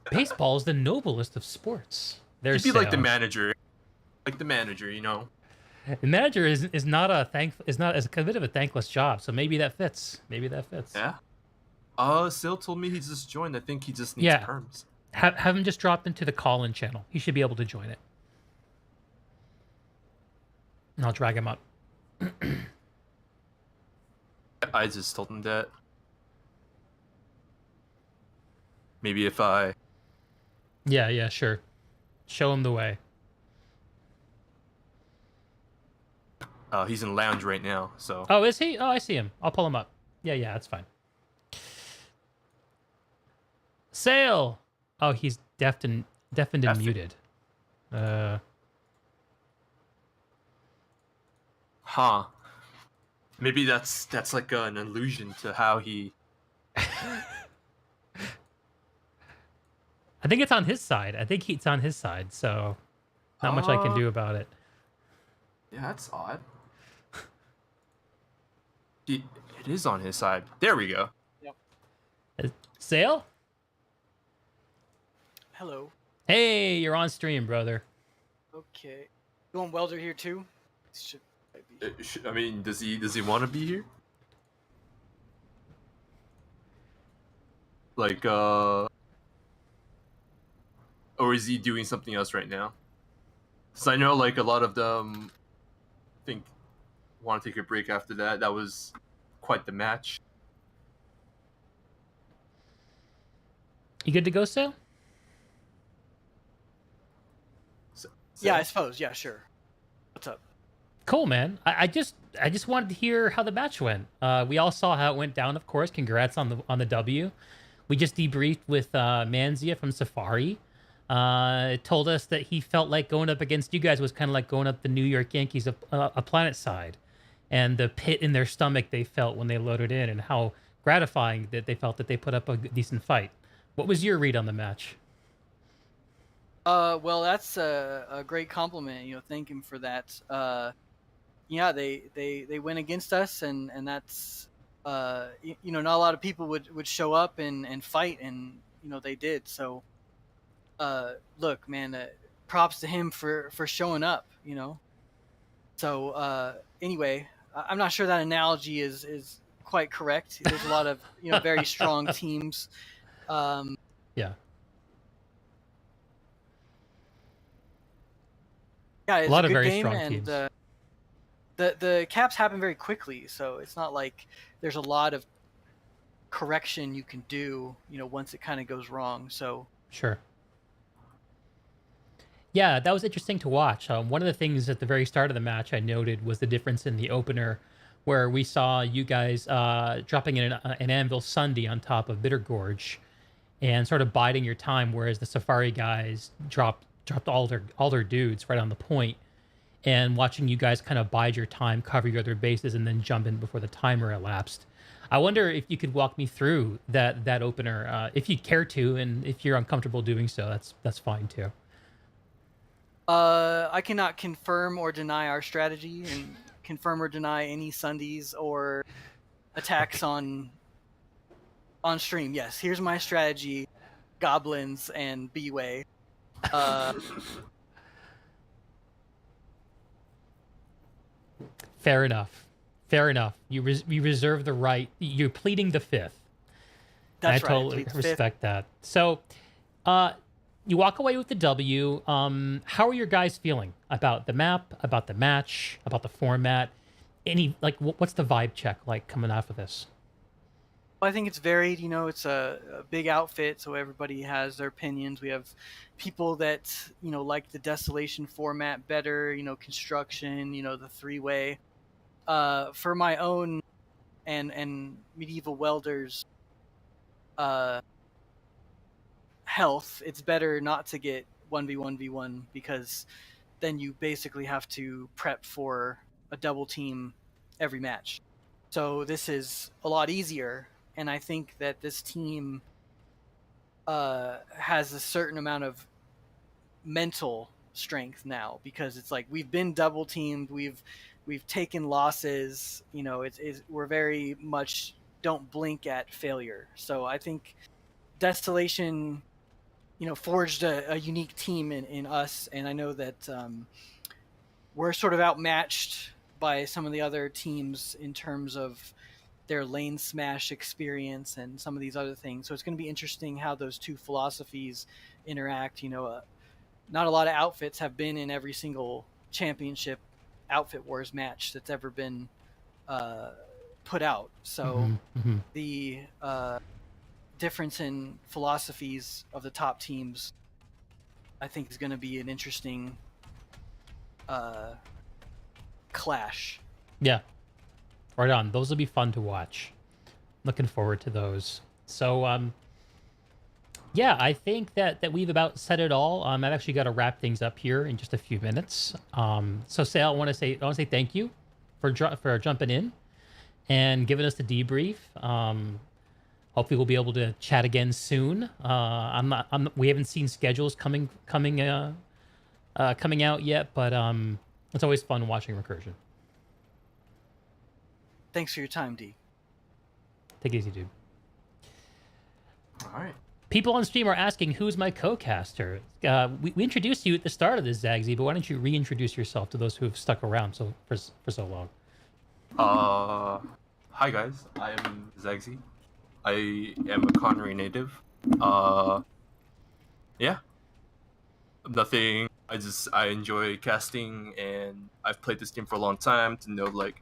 Baseball is the noblest of sports. There's He'd be like the Sayl. manager. Like the manager, you know. The manager is not as a bit of a thankless job, so maybe that fits. Maybe that fits. Yeah. Sil told me he just joined. I think he just needs Yeah. perms. Have him just drop into the call-in channel. He should be able to join it. And I'll drag him up. I just told him that. Maybe if I... Yeah, sure. Show him the way. He's in lounge right now, so... Oh, is he? Oh, I see him. I'll pull him up. Yeah, that's fine. Sayl! Oh, he's deafened and muted. Huh. Maybe that's like an allusion to how he... I think it's on his side. It's on his side, so not much I can do about it. Yeah, that's odd. It is on his side. There we go. Yep. Sayl? Hello. Hey, you're on stream, brother. Okay. You want Welder here too? Should I be? I mean, does he want to be here? Like, or is he doing something else right now? Because I know, like, a lot of them think want to take a break after that. That was quite the match. You good to go, Sayl? Yeah, I suppose. Yeah, sure. What's up? Cool, man. I just wanted to hear how the match went. We all saw how it went down, of course. Congrats on the W. We just debriefed with Manzia from SFRI. Told us that he felt like going up against you guys was kind of like going up the New York Yankees a Planetside, and the pit in their stomach they felt when they loaded in, and how gratifying that they felt that they put up a decent fight. What was your read on the match? Well, that's a great compliment. Thank him for that. Yeah, they went against us, and that's not a lot of people would show up and fight, and they did. So, look, man, props to him for showing up. So anyway, I'm not sure that analogy is quite correct. There's a lot of very strong teams. Yeah. Yeah, it's A lot of good very game, strong and teams. the caps happen very quickly, so it's not like there's a lot of correction you can do, once it kind of goes wrong. So Sure. Yeah, that was interesting to watch. One of the things at the very start of the match I noted was the difference in the opener, where we saw you guys dropping an Anvil Sunday on top of Bitter Gorge, and sort of biding your time, whereas the SFRI guys dropped all their dudes right on the point, and watching you guys kind of bide your time, cover your other bases, and then jump in before the timer elapsed. I wonder if you could walk me through that opener, if you'd care to, and if you're uncomfortable doing so, that's fine too. I cannot confirm or deny our strategy, and confirm or deny any Sundays or attacks on stream. Yes, here's my strategy: goblins and B-Way. Fair enough. You reserve the right. You're pleading the fifth. That's I right. totally respect that. So, you walk away with the W. How are your guys feeling about the map, about the match, about the format? What's the vibe check like coming off of this? Well, I think it's varied. It's a big outfit, so everybody has their opinions. We have people that like the Desolation format better. Construction. The three-way. For my own and Medieval Welders health, it's better not to get 1v1v1, because then you basically have to prep for a double team every match. So this is a lot easier, and I think that this team has a certain amount of mental strength now, because it's like we've been double teamed, we've taken losses, you know, we're very much don't blink at failure. So I think Destillation, you know, forged a unique team in us, and I know that we're sort of outmatched by some of the other teams in terms of their lane smash experience and some of these other things. So it's going to be interesting how those two philosophies interact. You know, not a lot of outfits have been in every single championship outfit wars match that's ever been put out. So the difference in philosophies of the top teams, I think, is going to be an interesting clash. Yeah. Right on. Those will be fun to watch. Looking forward to those. So, yeah, I think that we've about said it all. I've actually got to wrap things up here in just a few minutes. So, Sayl, I want to say thank you for jumping in and giving us the debrief. Hopefully, we'll be able to chat again soon. We haven't seen schedules coming out yet, but it's always fun watching Recursion. Thanks for your time, D. Take it easy, dude. All right. People on stream are asking, who's my co-caster? We introduced you at the start of this, Zagzy, but why don't you reintroduce yourself to those who have stuck around for so long? Hi guys, I am Zagzy. I am a Connery native. Yeah. Nothing. I enjoy casting, and I've played this game for a long time to know like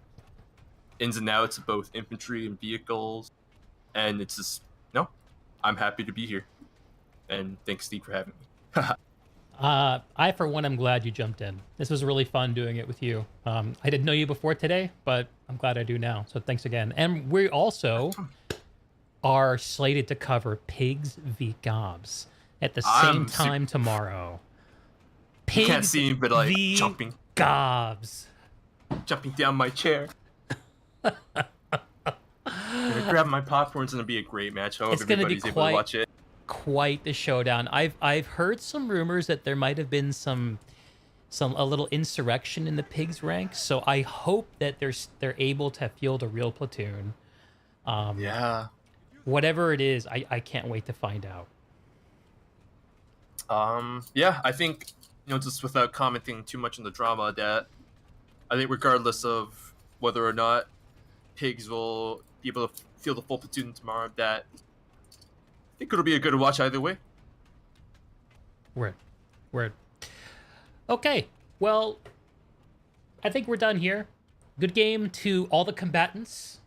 ins and outs of both infantry and vehicles, and it's just I'm happy to be here, and thanks Steve for having me. I for one am glad you jumped in. This was really fun doing it with you. I didn't know you before today, but I'm glad I do now, so thanks again. And we also are slated to cover Pigs v Gobs at the same time tomorrow. Pigs, you can't see me, but like jumping Gobs, jumping down my chair. I'm gonna grab my popcorn. It's gonna be a great match. I hope everybody's able to watch it. Quite the showdown. I've heard some rumors that there might have been a little insurrection in the Pigs ranks. So I hope that they're able to field a real platoon. Yeah. Whatever it is, I can't wait to find out. Yeah, I think just without commenting too much on the drama, that I think regardless of whether or not Pigs will be able to field the full platoon tomorrow, that I think it'll be a good watch either way. Word. Okay, well, I think we're done here. Good game to all the combatants,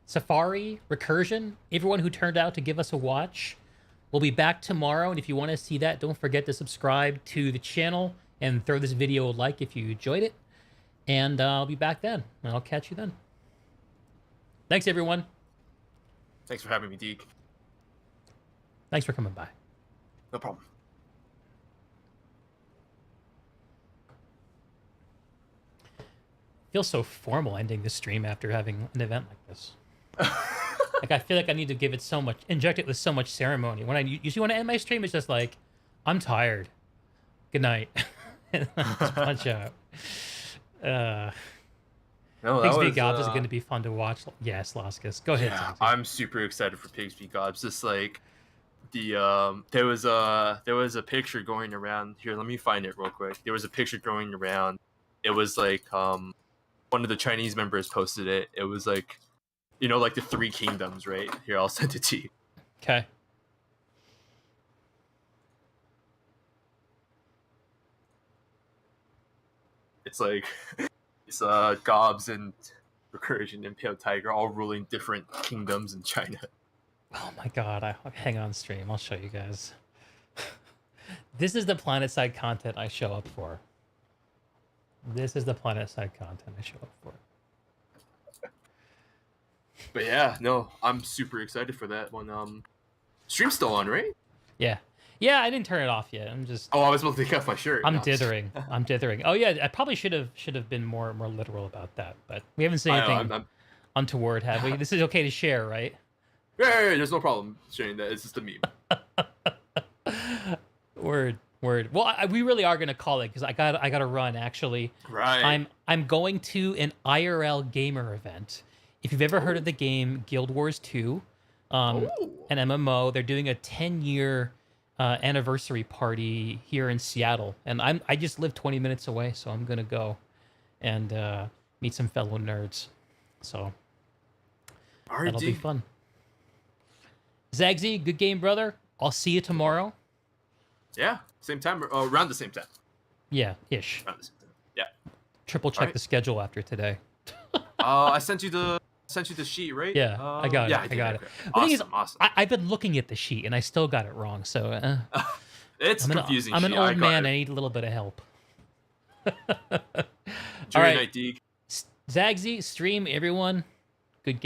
Safari, Recursion, everyone who turned out to give us a watch. We'll be back tomorrow, and if you want to see that, don't forget to subscribe to the channel and throw this video a like if you enjoyed it. And I'll be back then, and I'll catch you then. Thanks, everyone. Thanks for having me, Deke. Thanks for coming by. No problem. Feels so formal ending the stream after having an event like this. Like, I feel like I need to inject it with so much ceremony. When I usually want to end my stream, it's just like, I'm tired. Good night. And just punch out. Pigs v Gobs is going to be fun to watch. Yes, Laskus. Go ahead. Yeah, I'm super excited for Pigs v Gobs. Just like there was a picture going around here. Let me find it real quick. There was a picture going around. It was like one of the Chinese members posted it. It was like, like the three kingdoms, right? Here, I'll send it to you. Okay. It's like it's Gobs and Recursion and Pale Tiger all ruling different kingdoms in China. Oh my god, hang on stream. I'll show you guys. This is the Planetside content I show up for. This is the Planetside content I show up for. But yeah, no, I'm super excited for that one. Stream's still on, right? Yeah. Yeah, I didn't turn it off yet. I'm just. Oh, I was about to take off my shirt. I'm dithering. I'm dithering. Oh yeah, I probably should have been more literal about that, but we haven't said anything untoward, have we? This is okay to share, right? Yeah, there's no problem sharing that. It's just a meme. Word. Well, we really are gonna call it because I gotta run. Actually, Right. I'm going to an IRL gamer event. If you've ever heard of the game Guild Wars 2, an MMO, they're doing a 10-year anniversary party here in Seattle, and I just live 20 minutes away, so I'm gonna go and meet some fellow nerds. So that'll be fun. Zagzy, good game, brother. I'll see you tomorrow. Yeah, same time, or around the same time. Yeah, ish. Around the same time. Yeah. Triple check Alright. the schedule after today. I sent you the sheet, right? Yeah, I got it. Yeah, I got it. Okay. The thing is, Awesome. I've been looking at the sheet and I still got it wrong. So It's confusing. I'm an sheet. old I got man. it. I need a little bit of help. Enjoy All your right. night, Deeg. Zagzy, stream, everyone. Good game.